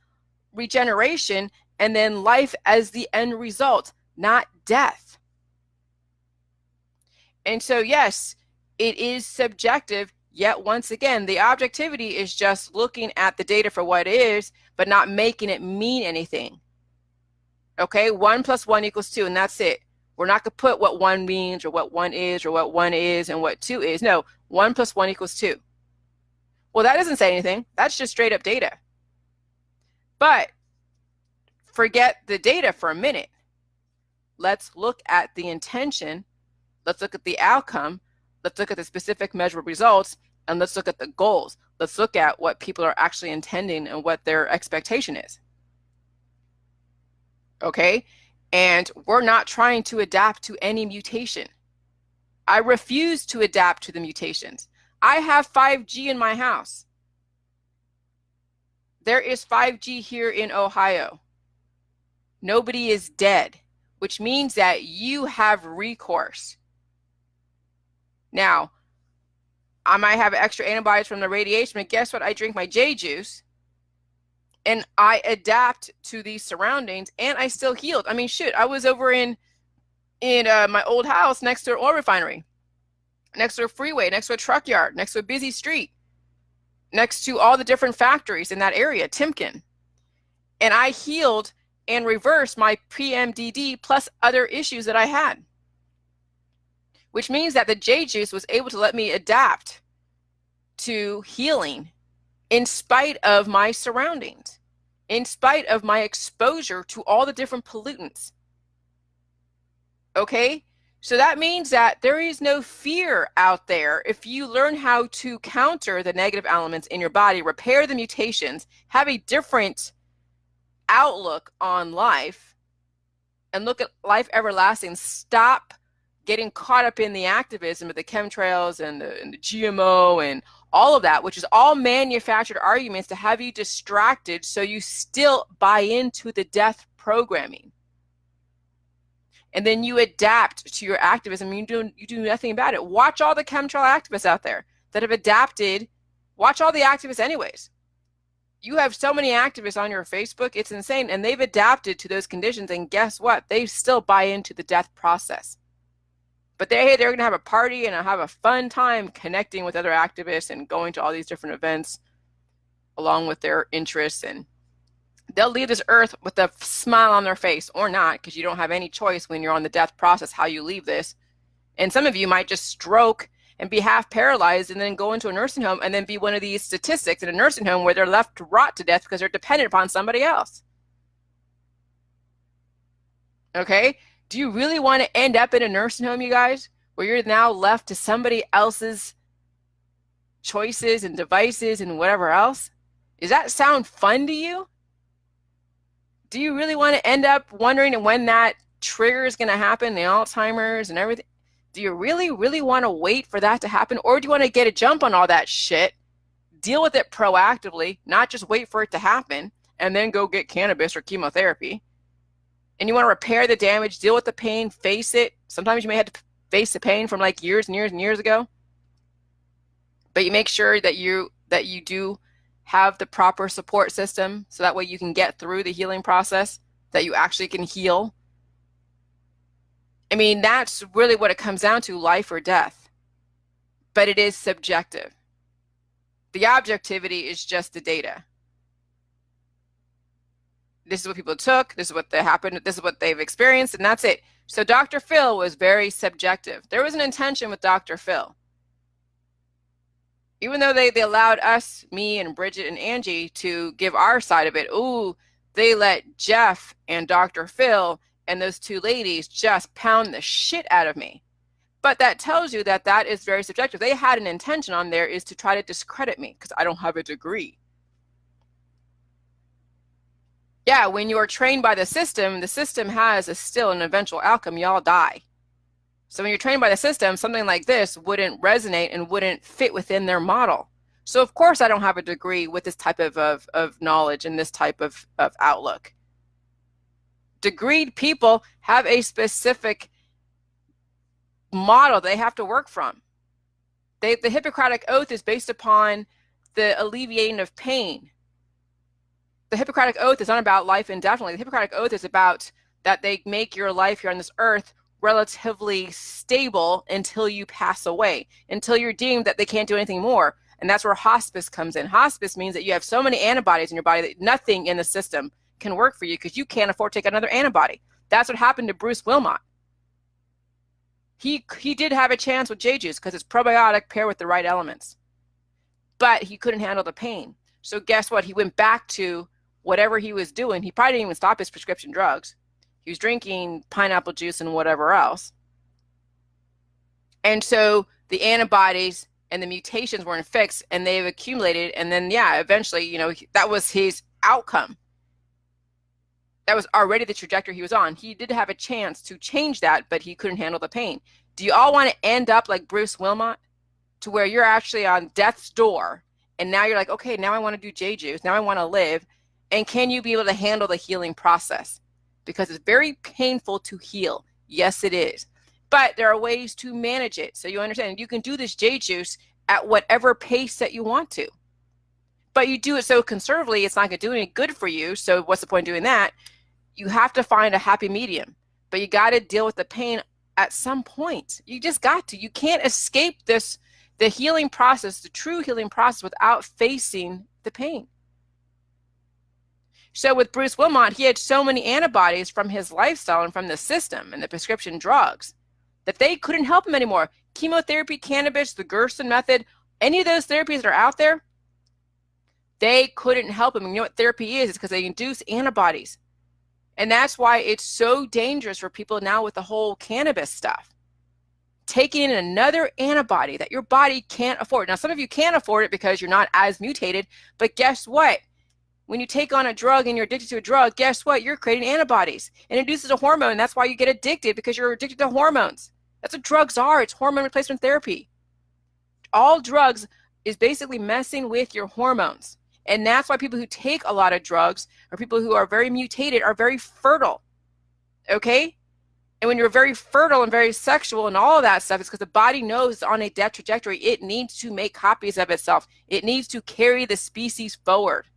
regeneration, and then life as the end result, not death. And so, yes, it is subjective, yet once again, the objectivity is just looking at the data for what it is, but not making it mean anything. Okay, 1 + 1 = 2, and that's it. We're not going to put what 1 means or what 1 is or what 1 is and what 2 is. No, 1 + 1 = 2. Well, that doesn't say anything. That's just straight up data. But forget the data for a minute. Let's look at the intention. Let's look at the outcome. Let's look at the specific measurable results, and let's look at the goals. Let's look at what people are actually intending and what their expectation is. Okay? And we're not trying to adapt to any mutation. I refuse to adapt to the mutations. I have 5G in my house. There is 5G here in Ohio. Nobody is dead, which means that you have recourse. Now, I might have extra antibodies from the radiation, but guess what? I drink my jade juice, and I adapt to these surroundings, and I still healed. I mean, shit, I was over in my old house next to an oil refinery, next to a freeway, next to a truck yard, next to a busy street, next to all the different factories in that area, Timken. And I healed and reversed my PMDD plus other issues that I had, which means that the jade juice was able to let me adapt to healing in spite of my surroundings, in spite of my exposure to all the different pollutants. Okay? So that means that there is no fear out there if you learn how to counter the negative elements in your body, repair the mutations, have a different outlook on life, and look at life everlasting. Stop getting caught up in the activism of the chemtrails and the GMO and all of that, which is all manufactured arguments to have you distracted so you still buy into the death programming. And then you adapt to your activism. You do nothing about it. Watch all the chemtrail activists out there that have adapted. Watch all the activists anyways. You have so many activists on your Facebook, it's insane. And they've adapted to those conditions. And guess what? They still buy into the death process. But they're going to have a party and have a fun time connecting with other activists and going to all these different events along with their interests. And they'll leave this earth with a smile on their face, or not, because you don't have any choice when you're on the death process how you leave this. And some of you might just stroke and be half paralyzed and then go into a nursing home and then be one of these statistics in a nursing home where they're left to rot to death because they're dependent upon somebody else. Okay? Do you really want to end up in a nursing home, you guys, where you're now left to somebody else's choices and devices and whatever else? Does that sound fun to you? Do you really want to end up wondering when that trigger is going to happen, the Alzheimer's and everything? Do you really, really want to wait for that to happen? Or do you want to get a jump on all that shit, deal with it proactively, not just wait for it to happen, and then go get cannabis or chemotherapy? And you want to repair the damage, deal with the pain, face it. Sometimes you may have to face the pain from like years and years and years ago. But you make sure that you do have the proper support system so that way you can get through the healing process, that you actually can heal. I mean, that's really what it comes down to, life or death. But it is subjective. The objectivity is just the data. This is what people took. This is what they happened. This is what they've experienced, and that's it. So Dr. Phil was very subjective. There was an intention with Dr. Phil. Even though they allowed us, me and Bridget and Angie, to give our side of it, ooh, they let Jeff and Dr. Phil and those two ladies just pound the shit out of me. But that tells you that that is very subjective. They had an intention on there is to try to discredit me because I don't have a degree. Yeah, when you are trained by the system has still an eventual outcome. Y'all die. So when you're trained by the system, something like this wouldn't resonate and wouldn't fit within their model. So of course I don't have a degree with this type of knowledge and this type of outlook. Degreed people have a specific model they have to work from. The Hippocratic Oath is based upon the alleviating of pain. The Hippocratic Oath is not about life indefinitely. The Hippocratic Oath is about that they make your life here on this earth relatively stable until you pass away, until you're deemed that they can't do anything more. And that's where hospice comes in. Hospice means that you have so many antibodies in your body that nothing in the system can work for you because you can't afford to take another antibody. That's what happened to Bruce Wilmot. He did have a chance with J-Juice because it's probiotic paired with the right elements. But he couldn't handle the pain. So guess what? He went back to whatever he was doing. He probably didn't even stop his prescription drugs. He was drinking pineapple juice and whatever else. And so the antibodies and the mutations weren't fixed and they've accumulated. And then, yeah, eventually, you know, that was his outcome. That was already the trajectory he was on. He did have a chance to change that, but he couldn't handle the pain. Do you all want to end up like Bruce Wilmot to where you're actually on death's door and now you're like, okay, now I want to do J-Juice. Now I want to live. And can you be able to handle the healing process? Because it's very painful to heal. Yes, it is. But there are ways to manage it. So you understand you can do this J-Juice at whatever pace that you want to. But you do it so conservatively, it's not going to do any good for you. So what's the point of doing that? You have to find a happy medium. But you got to deal with the pain at some point. You just got to. You can't escape this, the healing process, the true healing process, without facing the pain. So with Bruce Wilmot, he had so many antibodies from his lifestyle and from the system and the prescription drugs that they couldn't help him anymore. Chemotherapy, cannabis, the Gerson method, any of those therapies that are out there, they couldn't help him. And you know what therapy is? It's because they induce antibodies. And that's why it's so dangerous for people now with the whole cannabis stuff. Taking in another antibody that your body can't afford. Now, some of you can't afford it because you're not as mutated, but guess what? When you take on a drug and you're addicted to a drug, guess what? You're creating antibodies. It induces a hormone, and that's why you get addicted, because you're addicted to hormones. That's what drugs are. It's hormone replacement therapy. All drugs is basically messing with your hormones. And that's why people who take a lot of drugs or people who are very mutated are very fertile. Okay? And when you're very fertile and very sexual and all of that stuff, it's because the body knows on a death trajectory, it needs to make copies of itself. It needs to carry the species forward.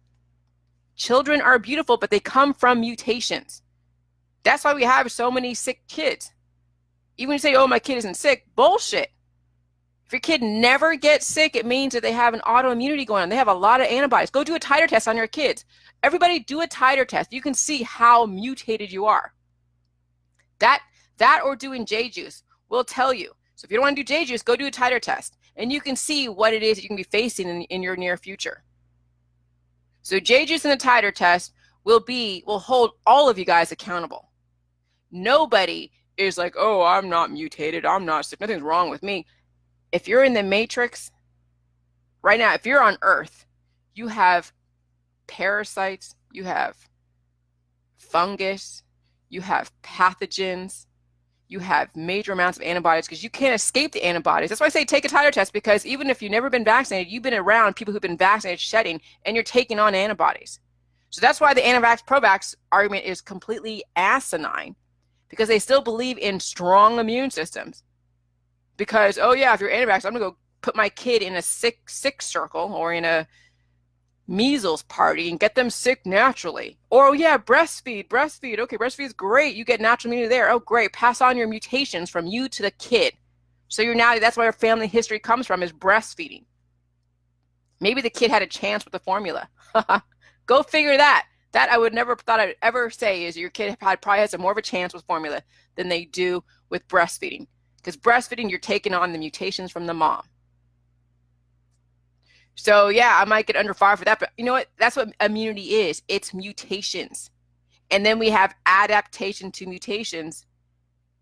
Children are beautiful, but they come from mutations. That's why we have so many sick kids. Even when you say, oh, my kid isn't sick, bullshit. If your kid never gets sick, it means that they have an autoimmunity going on. They have a lot of antibodies. Go do a titer test on your kids. Everybody do a titer test. You can see how mutated you are. That or doing J-Juice will tell you. So if you don't want to do J-Juice, go do a titer test. And you can see what it is that you can be facing in your near future. So J-Juice and the titer test will hold all of you guys accountable. Nobody is like, oh, I'm not mutated. I'm not sick. Nothing's wrong with me. If you're in the matrix, right now, if you're on Earth, you have parasites, you have fungus, you have pathogens, you have major amounts of antibodies because you can't escape the antibodies. That's why I say take a titer test, because even if you've never been vaccinated, you've been around people who've been vaccinated shedding, and you're taking on antibodies. So that's why the anti-vax, pro-vax argument is completely asinine, because they still believe in strong immune systems. Because, oh yeah, if you're anti-vax, I'm going to go put my kid in a sick circle or in a measles party and get them sick naturally. Or, oh yeah, breastfeed. Okay, breastfeed is great. You get natural immunity there. Oh, great. Pass on your mutations from you to the kid. So that's where our family history comes from, is breastfeeding. Maybe the kid had a chance with the formula. Go figure that. That I would never thought I'd ever say is your kid probably has more of a chance with formula than they do with breastfeeding. Because breastfeeding, you're taking on the mutations from the mom. So yeah, I might get under fire for that, but you know what? That's what immunity is. It's mutations. And then we have adaptation to mutations.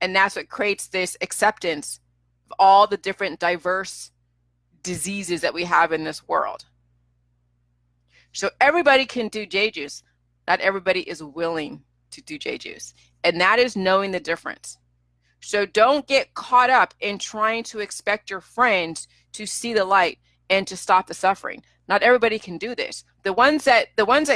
And that's what creates this acceptance of all the different diverse diseases that we have in this world. So everybody can do J-juice. Not everybody is willing to do J-juice. And that is knowing the difference. So don't get caught up in trying to expect your friends to see the light and to stop the suffering. Not everybody can do this. The ones that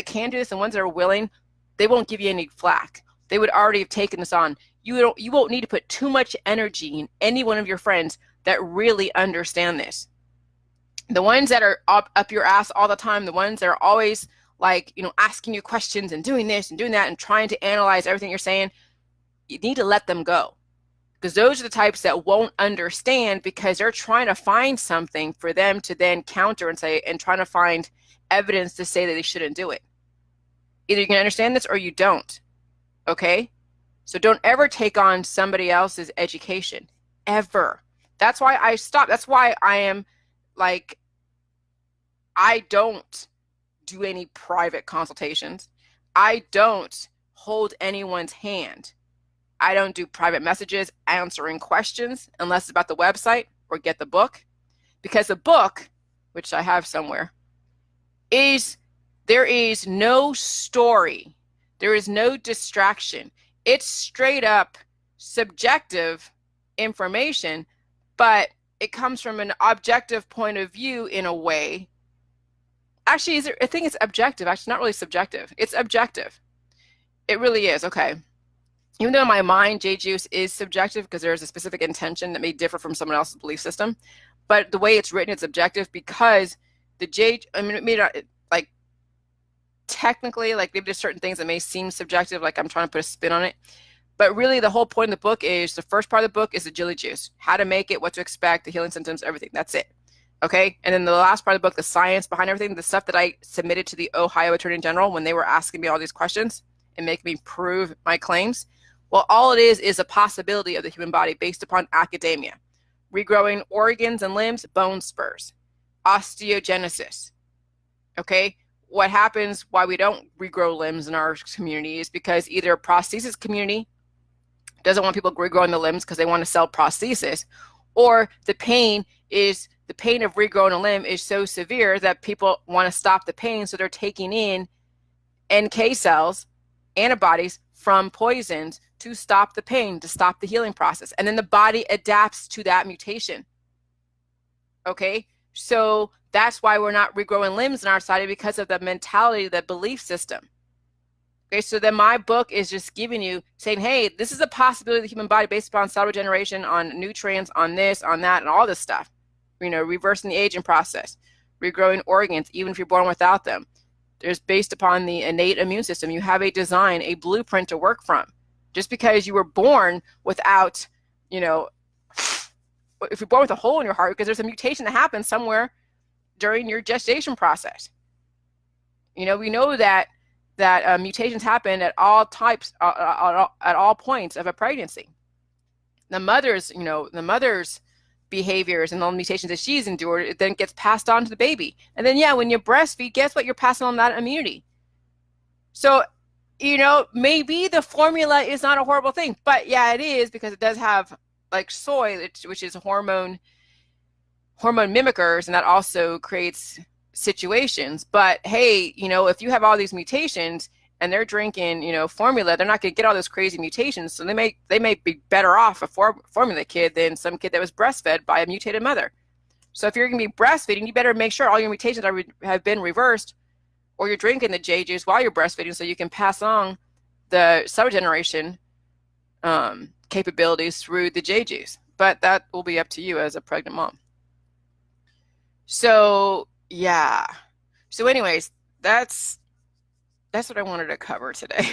can do this, the ones that are willing, they won't give you any flack. They would already have taken this on. You won't need to put too much energy in any one of your friends that really understand this. The ones that are up your ass all the time, the ones that are always like, asking you questions and doing this and doing that and trying to analyze everything you're saying, you need to let them go. Because those are the types that won't understand because they're trying to find something for them to then counter and say, and trying to find evidence to say that they shouldn't do it. Either you can understand this or you don't. Okay? So don't ever take on somebody else's education. Ever. That's why I stopped. That's why I am like, I don't do any private consultations. I don't hold anyone's hand. I don't do private messages answering questions unless it's about the website or get the book. Because the book, which I have somewhere, there is no story. There is no distraction. It's straight up subjective information, but it comes from an objective point of view in a way. Actually, I think it's objective. Actually, not really subjective. It's objective. It really is. Okay. Even though in my mind, J-juice is subjective because there's a specific intention that may differ from someone else's belief system, but the way it's written, it's objective because it may not, like, technically, like, maybe there's certain things that may seem subjective, like I'm trying to put a spin on it, but really the whole point of the book is, the first part of the book is the Jilly Juice, how to make it, what to expect, the healing symptoms, everything. That's it. Okay? And then the last part of the book, the science behind everything, the stuff that I submitted to the Ohio Attorney General when they were asking me all these questions and making me prove my claims. Well, all it is a possibility of the human body based upon academia. Regrowing organs and limbs, bone spurs, osteogenesis. Okay? What happens, why we don't regrow limbs in our community is because either a prosthesis community doesn't want people regrowing the limbs because they want to sell prosthesis, or the pain of regrowing a limb is so severe that people want to stop the pain, so they're taking in NK cells, antibodies from poisons to stop the pain, to stop the healing process. And then the body adapts to that mutation. Okay? So that's why we're not regrowing limbs in our society, because of the mentality, the belief system. Okay, so then my book is just giving you, saying, hey, this is a possibility of the human body based upon cell regeneration, on nutrients, on this, on that, and all this stuff. Reversing the aging process, regrowing organs, even if you're born without them. There's based upon the innate immune system. You have a design, a blueprint to work from. Just because you were born without, if you're born with a hole in your heart, because there's a mutation that happens somewhere during your gestation process. We know that mutations happen at all types, at all points of a pregnancy. The mother's behaviors and all the mutations that she's endured, it then gets passed on to the baby. And then, when you breastfeed, guess what? You're passing on that immunity. So, maybe the formula is not a horrible thing, but yeah, it is, because it does have like soy, which is hormone mimickers, and that also creates situations. But hey, if you have all these mutations and they're drinking, formula, they're not going to get all those crazy mutations. So they may be better off a formula kid than some kid that was breastfed by a mutated mother. So if you're going to be breastfeeding, you better make sure all your mutations have been reversed, or you're drinking the J-juice while you're breastfeeding, so you can pass on the cell generation capabilities through the J-juice. But that will be up to you as a pregnant mom. So yeah. So anyways, that's what I wanted to cover today.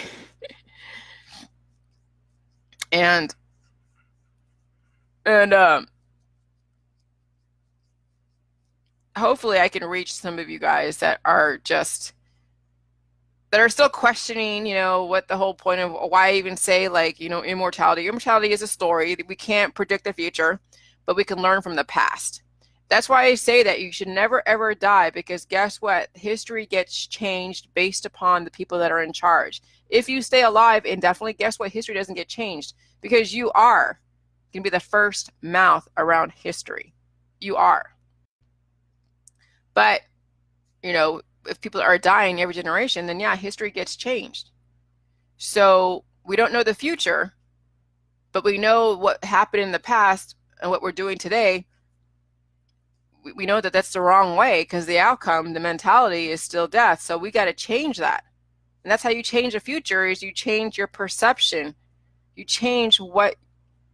and hopefully I can reach some of you guys that are just that are still questioning, what the whole point of why I even say like, immortality. Immortality is a story. We can't predict the future, but we can learn from the past. That's why I say that you should never ever die, because guess what? History gets changed based upon the people that are in charge. If you stay alive indefinitely, guess what? History doesn't get changed because you are going to be the first mouth around history. You are. But, if people are dying every generation, then yeah, history gets changed. So we don't know the future, but we know what happened in the past and what we're doing today. We know that that's the wrong way, because the outcome, the mentality is still death. So we got to change that. And that's how you change the future, is you change your perception. You change what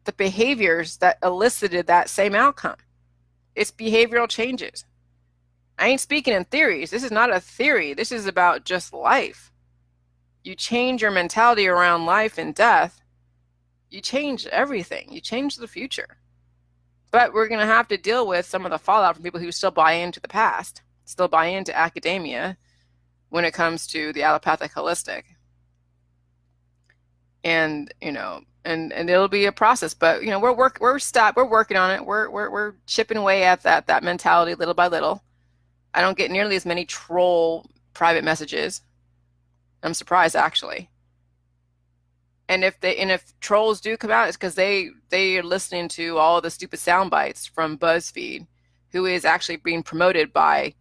the behaviors that elicited that same outcome. It's behavioral changes. I ain't speaking in theories. This is not a theory. This is about just life. You change your mentality around life and death, you change everything. You change the future. But we're going to have to deal with some of the fallout from people who still buy into the past, still buy into academia when it comes to the allopathic holistic. And, and it'll be a process, but we're working on it. We're chipping away at that mentality little by little. I don't get nearly as many troll private messages. I'm surprised, actually. And if trolls do come out, it's because they are listening to all the stupid sound bites from BuzzFeed, who is actually being promoted by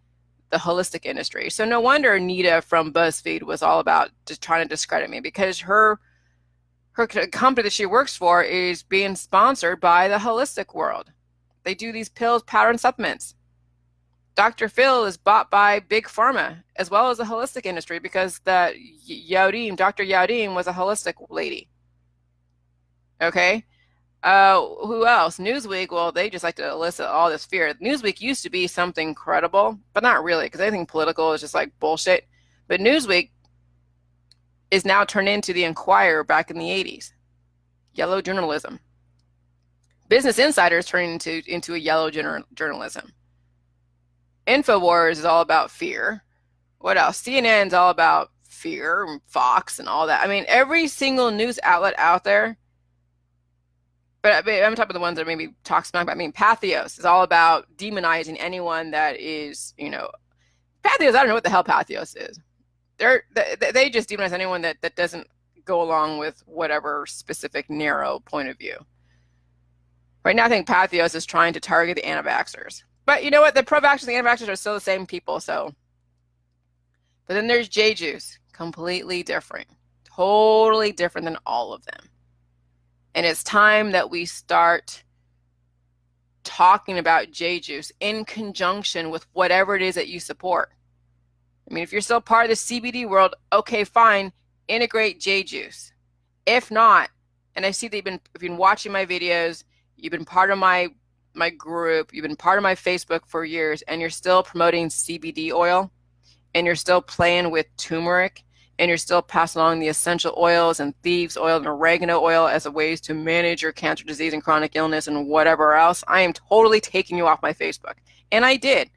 the holistic industry. So no wonder Nita from BuzzFeed was all about just trying to discredit me, because her company that she works for is being sponsored by the holistic world. They do these pills, powder, and supplements. Dr. Phil is bought by Big Pharma as well as the holistic industry, because Dr. Yaudim was a holistic lady. Okay. Who else? Newsweek. Well, they just like to elicit all this fear. Newsweek used to be something credible, but not really, because anything political is just like bullshit. But Newsweek is now turned into the Enquirer back in the 80s. Yellow journalism. Business Insider is turning into a yellow journalism. InfoWars is all about fear. What else? CNN is all about fear, and Fox and all that. I mean, every single news outlet out there. But I'm talking about the ones that maybe talk smack about. I mean, Pathos is all about demonizing anyone that is, Pathos. I don't know what the hell Pathos is. They just demonize anyone that doesn't go along with whatever specific narrow point of view. Right now, I think Pathos is trying to target the anti-vaxxers. But you know what? The pro-vaxxers and the anti-vaxxers are still the same people, so. But then there's J-Juice, completely different. Totally different than all of them. And it's time that we start talking about J-Juice in conjunction with whatever it is that you support. I mean, if you're still part of the CBD world, okay, fine, integrate J-Juice. If not, and I see that you've been watching my videos, you've been part of my group, you've been part of my Facebook for years, and you're still promoting CBD oil, and you're still playing with turmeric, and you're still passing along the essential oils and thieves oil and oregano oil as a ways to manage your cancer disease and chronic illness and whatever else, I am totally taking you off my Facebook. And I did.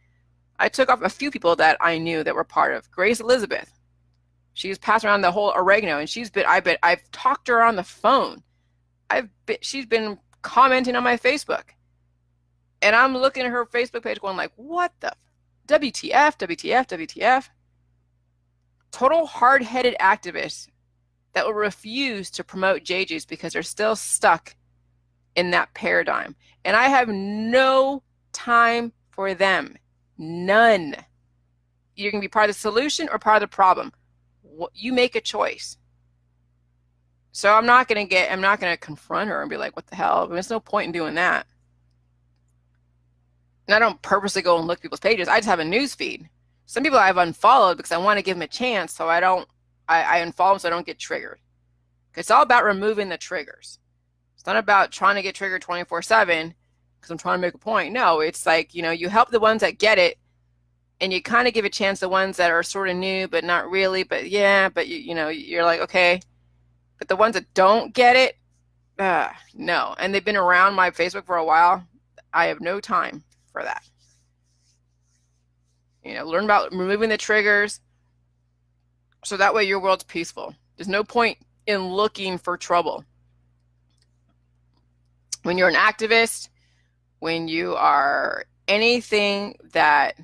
I took off a few people that I knew that were part of. Grace Elizabeth. She's passed around the whole oregano, and I've talked to her on the phone. She's been commenting on my Facebook. And I'm looking at her Facebook page going like, what the WTF, WTF, WTF? Total hard-headed activists that will refuse to promote J-Juice because they're still stuck in that paradigm. And I have no time for them. None. You're going to be part of the solution or part of the problem. You make a choice. So I'm not going to confront her and be like, what the hell? There's no point in doing that. And I don't purposely go and look at people's pages. I just have a news feed. Some people I've unfollowed because I want to give them a chance, so I unfollow them so I don't get triggered. It's all about removing the triggers. It's not about trying to get triggered 24/7 because I'm trying to make a point. No, it's like, you help the ones that get it, and you kind of give a chance to ones that are sort of new, but not really. But yeah, but you're like, okay. But the ones that don't get it, no. And they've been around my Facebook for a while. I have no time for that. Learn about removing the triggers, So that way your world's peaceful. There's no point in looking for trouble. When you're an activist, when you are anything that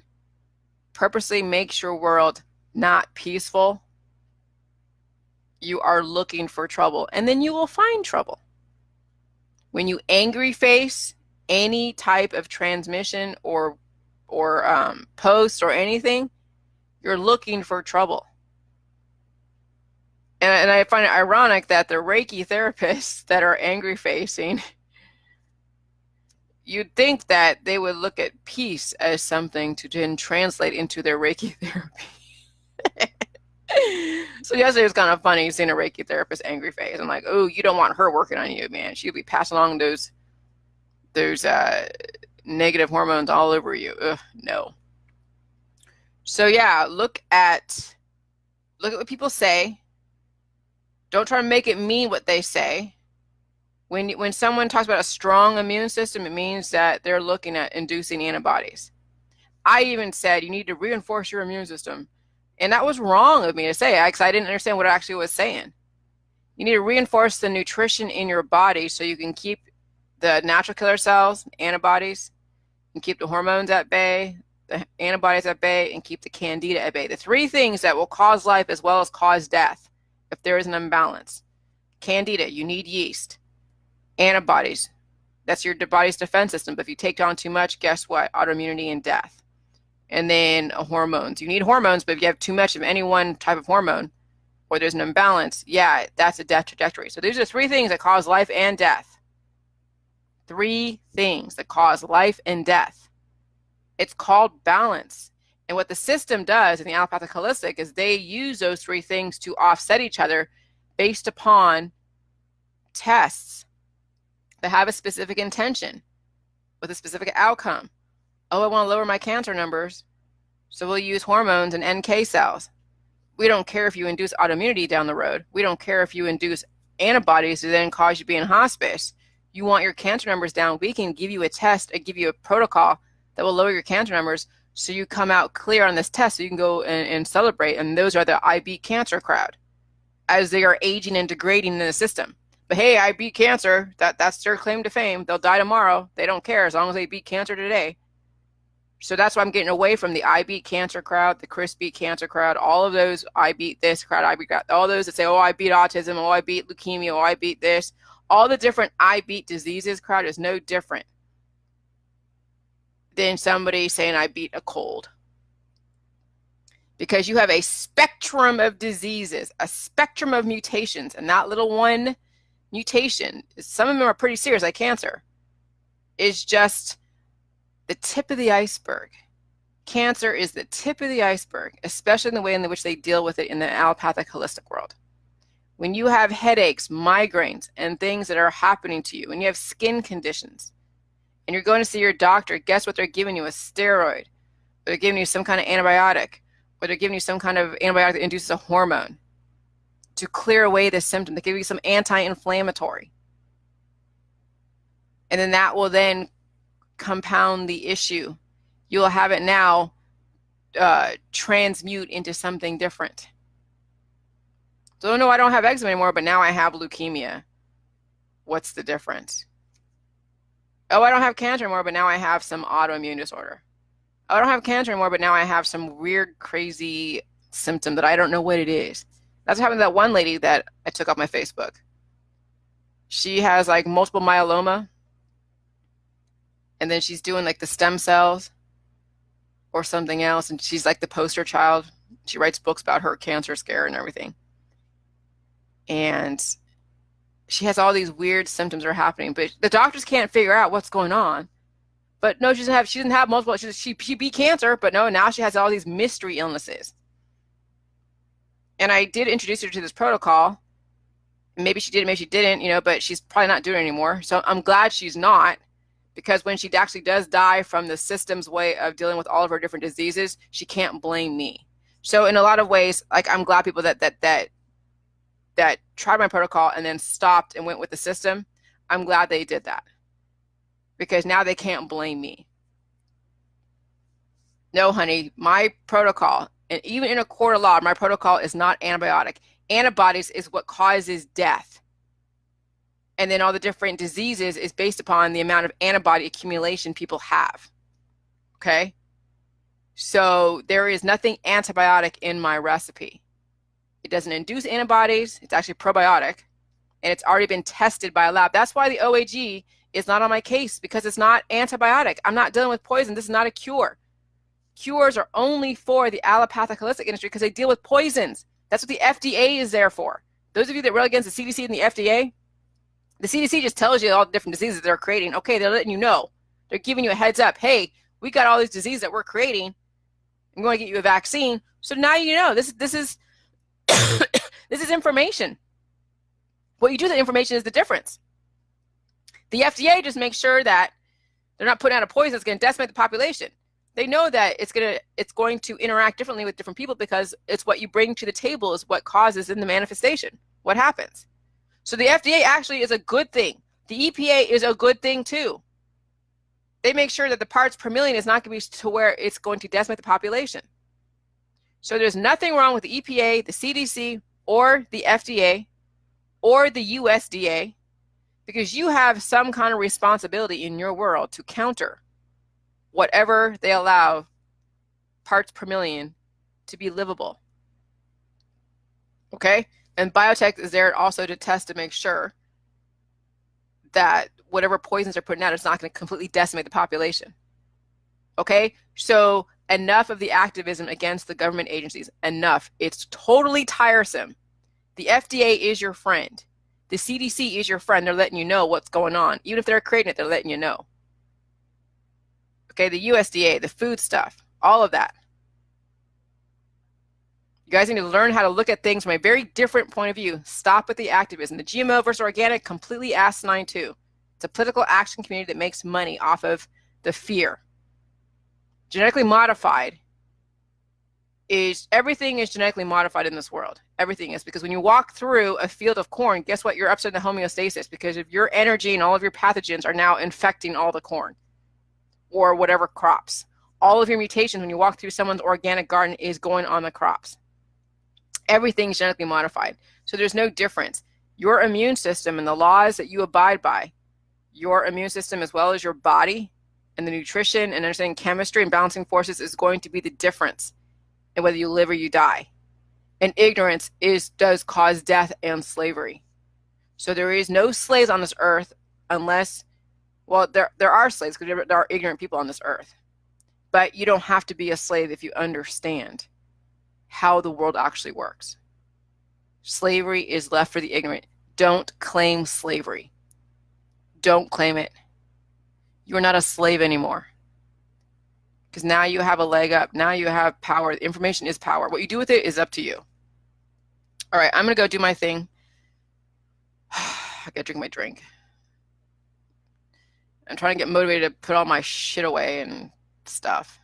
purposely makes your world not peaceful, you are looking for trouble, and then you will find trouble. When you angry face any type of transmission or post or anything, you're looking for trouble. And I find it ironic that the Reiki therapists that are angry facing, you'd think that they would look at peace as something to then translate into their Reiki therapy. So yesterday was kind of funny seeing a Reiki therapist angry face. I'm like, oh, you don't want her working on you, man. She'll be passing along those negative hormones all over you. Ugh, no. So yeah, look at what people say. Don't try to make it mean what they say. When someone talks about a strong immune system, it means that they're looking at inducing antibodies. I even said you need to reinforce your immune system. And that was wrong of me to say, because I didn't understand what I actually was saying. You need to reinforce the nutrition in your body so you can keep the natural killer cells, antibodies, and keep the hormones at bay, the antibodies at bay, and keep the candida at bay. The three things that will cause life as well as cause death if there is an imbalance. Candida, you need yeast. Antibodies, that's your body's defense system. But if you take on too much, guess what? Autoimmunity and death. And then hormones. You need hormones, but if you have too much of any one type of hormone or there's an imbalance, yeah, that's a death trajectory. So these are three things that cause life and death. Three things that cause life and death. It's called balance. And what the system does in the allopathic holistic is they use those three things to offset each other based upon tests that have a specific intention with a specific outcome. Oh, I want to lower my cancer numbers, so we'll use hormones and NK cells. We don't care if you induce autoimmunity down the road. We don't care if you induce antibodies to then cause you to be in hospice. You want your cancer numbers down, we can give you a test and give you a protocol that will lower your cancer numbers so you come out clear on this test so you can go and celebrate. And those are the I beat cancer crowd as they are aging and degrading in the system. But hey, I beat cancer. That's their claim to fame. They'll die tomorrow. They don't care as long as they beat cancer today. So that's why I'm getting away from the I beat cancer crowd, the Chris beat cancer crowd, all of those I beat this crowd, I beat that, all those that say, oh, I beat autism, oh, I beat leukemia, oh, I beat this. All the different I beat diseases crowd is no different than somebody saying I beat a cold. Because you have a spectrum of diseases, a spectrum of mutations, and that little one mutation, some of them are pretty serious, like cancer, is just the tip of the iceberg. Cancer is the tip of the iceberg, especially in the way in which they deal with it in the allopathic holistic world. When you have headaches, migraines, and things that are happening to you, when you have skin conditions, and you're going to see your doctor, guess what they're giving you? A steroid. Or they're giving you some kind of antibiotic, or they're giving you some kind of antibiotic that induces a hormone to clear away the symptom. They give you some anti-inflammatory. And then that will then compound the issue. You'll have it now transmute into something different. So no, I don't have eczema anymore, but now I have leukemia. What's the difference? Oh, I don't have cancer anymore, but now I have some autoimmune disorder. Oh, I don't have cancer anymore, but now I have some weird, crazy symptom that I don't know what it is. That's what happened to that one lady that I took off my Facebook. She has like multiple myeloma, and then she's doing like the stem cells or something else, and she's like the poster child. She writes books about her cancer scare and everything. And she has all these weird symptoms that are happening, but the doctors can't figure out what's going on. But no, she doesn't have multiple, she beat cancer, but no, now she has all these mystery illnesses. And I did introduce her to this protocol. Maybe she did, maybe she didn't, but she's probably not doing it anymore. So I'm glad she's not, because when she actually does die from the system's way of dealing with all of her different diseases, she can't blame me. So in a lot of ways, like, I'm glad people that tried my protocol and then stopped and went with the system. I'm glad they did that, because now they can't blame me. No, honey, my protocol And even in a court of law, my protocol is not antibiotic. Antibodies is what causes death. And then all the different diseases is based upon the amount of antibody accumulation people have. Okay? So there is nothing antibiotic in my recipe. It doesn't induce antibodies. It's actually probiotic. And it's already been tested by a lab. That's why the OAG is not on my case, because it's not antibiotic. I'm not dealing with poison. This is not a cure. Cures are only for the allopathic holistic industry because they deal with poisons. That's what the FDA is there for. Those of you that rail against the CDC and the FDA, the CDC just tells you all the different diseases they're creating. Okay, they're letting you know. They're giving you a heads up. Hey, we got all these diseases that we're creating. I'm going to get you a vaccine. So now you know. This is this is information. What you do with the information is the difference. The FDA just makes sure that they're not putting out a poison that's going to decimate the population. They know that it's going to interact differently with different people because it's what you bring to the table is what causes in the manifestation, what happens. So the FDA actually is a good thing. The EPA is a good thing too. They make sure that the parts per million is not going to be to where it's going to decimate the population. So there's nothing wrong with the EPA, the CDC, or the FDA, or the USDA, because you have some kind of responsibility in your world to counter whatever they allow parts per million to be livable. Okay? And biotech is there also to test to make sure that whatever poisons are putting out is not going to completely decimate the population. Okay? So enough of the activism against the government agencies. Enough. It's totally tiresome. The FDA is your friend. The CDC is your friend. They're letting you know what's going on. Even if they're creating it, they're letting you know. Okay, the USDA, the food stuff, all of that. You guys need to learn how to look at things from a very different point of view. Stop with the activism. The GMO versus organic, completely asinine too. It's a political action community that makes money off of the fear. Genetically modified is, everything is genetically modified in this world. Everything is, because when you walk through a field of corn, guess what? You're upsetting the homeostasis because of your energy and all of your pathogens are now infecting all the corn or whatever crops. All of your mutations when you walk through someone's organic garden is going on the crops. Everything's genetically modified. So there's no difference. Your immune system and the laws that you abide by, your immune system as well as your body and the nutrition and understanding chemistry and balancing forces is going to be the difference in whether you live or you die. And ignorance does cause death and slavery. So there is no slaves on this earth unless, well, there are slaves because there are ignorant people on this earth. But you don't have to be a slave if you understand how the world actually works. Slavery is left for the ignorant. Don't claim slavery. Don't claim it. You are not a slave anymore. Because now you have a leg up. Now you have power. Information is power. What you do with it is up to you. All right, I'm going to go do my thing. I got to drink my drink. I'm trying to get motivated to put all my shit away and stuff.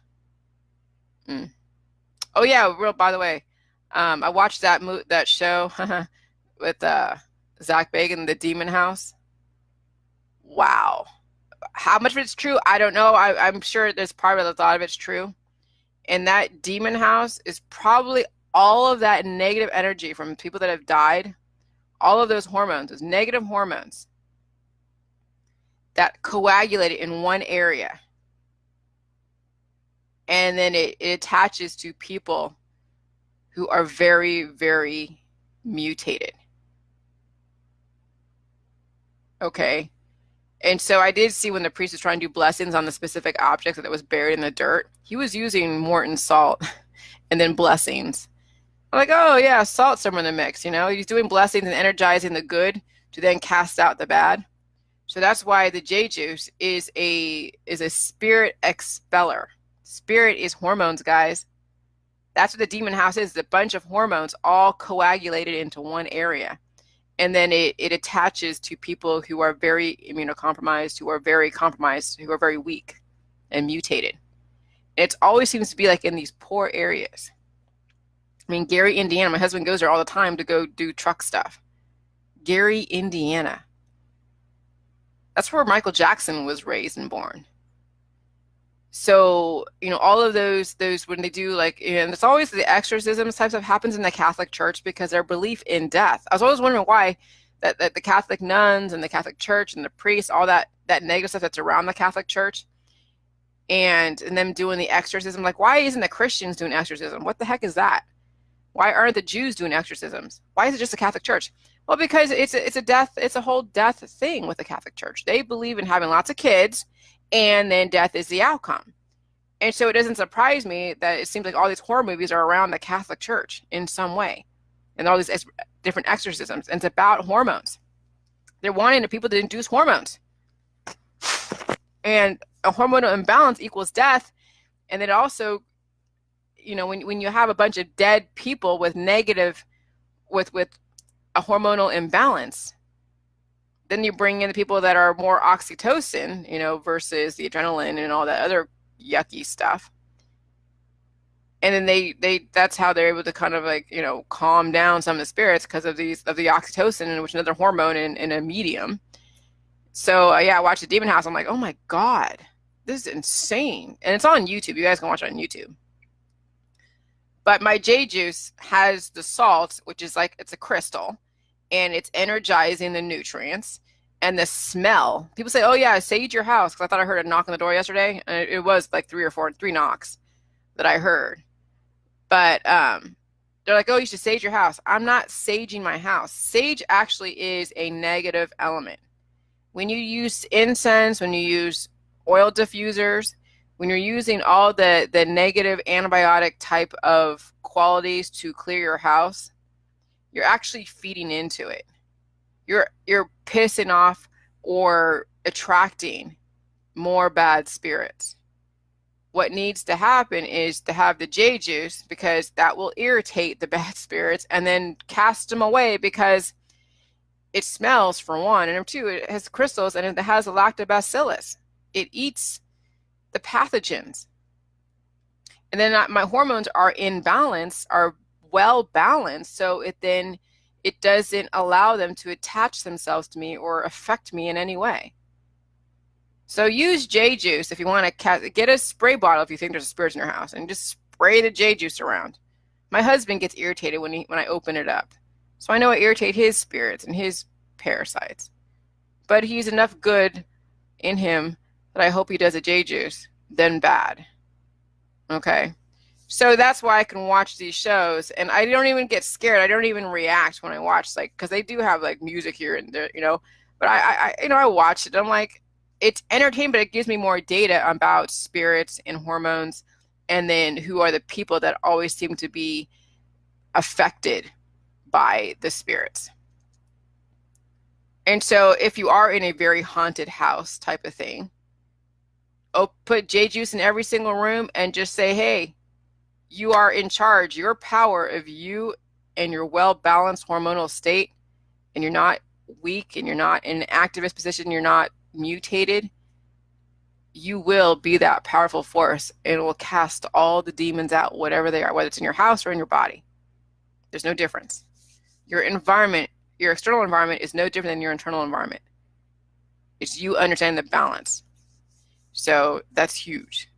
Oh yeah, by the way, I watched that show with Zach Bagans, The Demon House. Wow. How much of it's true, I don't know. I'm sure there's probably a lot of it's true. And that demon house is probably all of that negative energy from people that have died, all of those hormones, those negative hormones that coagulated in one area. And then it attaches to people who are very, very mutated. Okay. And so I did see when the priest was trying to do blessings on the specific object that was buried in the dirt, he was using Morton salt and then blessings. I'm like, oh yeah, salt's somewhere in the mix, you know? He's doing blessings and energizing the good to then cast out the bad. So that's why the J juice is a spirit expeller. Spirit is hormones, guys. That's what the demon house is, a bunch of hormones all coagulated into one area. And then it attaches to people who are very immunocompromised, who are very compromised, who are very weak and mutated. It always seems to be like in these poor areas. I mean, Gary, Indiana, my husband goes there all the time to go do truck stuff. Gary, Indiana. That's where Michael Jackson was raised and born. So, all of those when they do like, and it's always the exorcisms type stuff happens in the Catholic Church because their belief in death. I was always wondering why that the Catholic nuns and the Catholic Church and the priests, all that negative stuff that's around the Catholic Church, and them doing the exorcism. Like, why isn't the Christians doing exorcism? What the heck is that? Why aren't the Jews doing exorcisms? Why is it just the Catholic Church? Well, because it's a whole death thing with the Catholic Church. They believe in having lots of kids, and then death is the outcome. And so it doesn't surprise me that it seems like all these horror movies are around the Catholic Church in some way, and all these different exorcisms. And it's about hormones. They're wanting the people to induce hormones, and a hormonal imbalance equals death. And then also, when you have a bunch of dead people with a hormonal imbalance, then you bring in the people that are more oxytocin, versus the adrenaline and all that other yucky stuff. And then they that's how they're able to kind of like, calm down some of the spirits because of the oxytocin, which is another hormone in a medium. So I watched the Demon House. I'm like, oh my God, this is insane. And it's on YouTube. You guys can watch it on YouTube. But my J juice has the salt, which is like, it's a crystal, and it's energizing the nutrients. And the smell, people say, oh yeah, sage your house. Because I thought I heard a knock on the door yesterday. And it was like three knocks that I heard. But they're like, oh, you should sage your house. I'm not saging my house. Sage actually is a negative element. When you use incense, when you use oil diffusers, when you're using all the negative antibiotic type of qualities to clear your house, you're actually feeding into it. You're pissing off or attracting more bad spirits. What needs to happen is to have the J juice, because that will irritate the bad spirits and then cast them away, because it smells, for one, and number two, it has crystals and it has a lactobacillus. It eats the pathogens. And then my hormones are in balance, are well balanced, so it doesn't allow them to attach themselves to me or affect me in any way. So use J juice if you want to get a spray bottle if you think there's a spirit in your house, and just spray the J juice around. My husband gets irritated when I open it up. So I know I irritate his spirits and his parasites. But he's enough good in him that I hope he does a J juice, then bad. Okay? So that's why I can watch these shows, and I don't even get scared. I don't even react when I watch, like, because they do have like music here and there, But I watch it. I'm like, it's entertaining, but it gives me more data about spirits and hormones, and then who are the people that always seem to be affected by the spirits. And so if you are in a very haunted house type of thing, put J juice in every single room and just say, hey, you are in charge. Your power of you and your well-balanced hormonal state, and you're not weak, and you're not in an activist position, you're not mutated, you will be that powerful force, and it will cast all the demons out, whatever they are, whether it's in your house or in your body. There's no difference. Your environment, your external environment, is no different than your internal environment. It's you understanding the balance. So that's huge.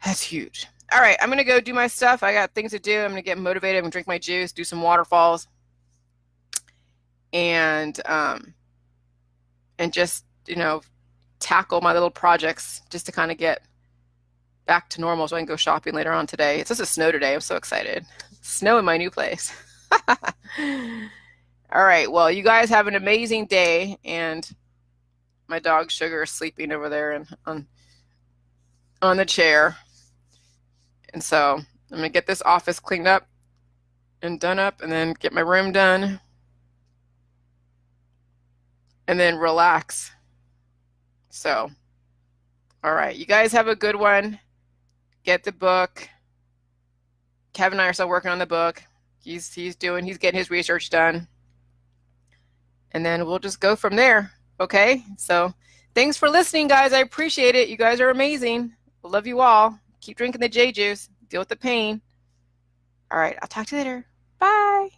That's huge. All right, I'm going to go do my stuff. I got things to do. I'm going to get motivated. I'm going to drink my juice, do some waterfalls, and just, tackle my little projects just to kind of get back to normal so I can go shopping later on today. It's supposed to snow today. I'm so excited. Snow in my new place. All right, well, you guys have an amazing day, and my dog Sugar is sleeping over there and on the chair. And so I'm going to get this office cleaned up and done up, and then get my room done, and then relax. So, all right, you guys have a good one. Get the book. Kevin and I are still working on the book. He's getting his research done. And then we'll just go from there. Okay? So thanks for listening, guys. I appreciate it. You guys are amazing. I love you all. Keep drinking the J juice. Deal with the pain. All right. I'll talk to you later. Bye.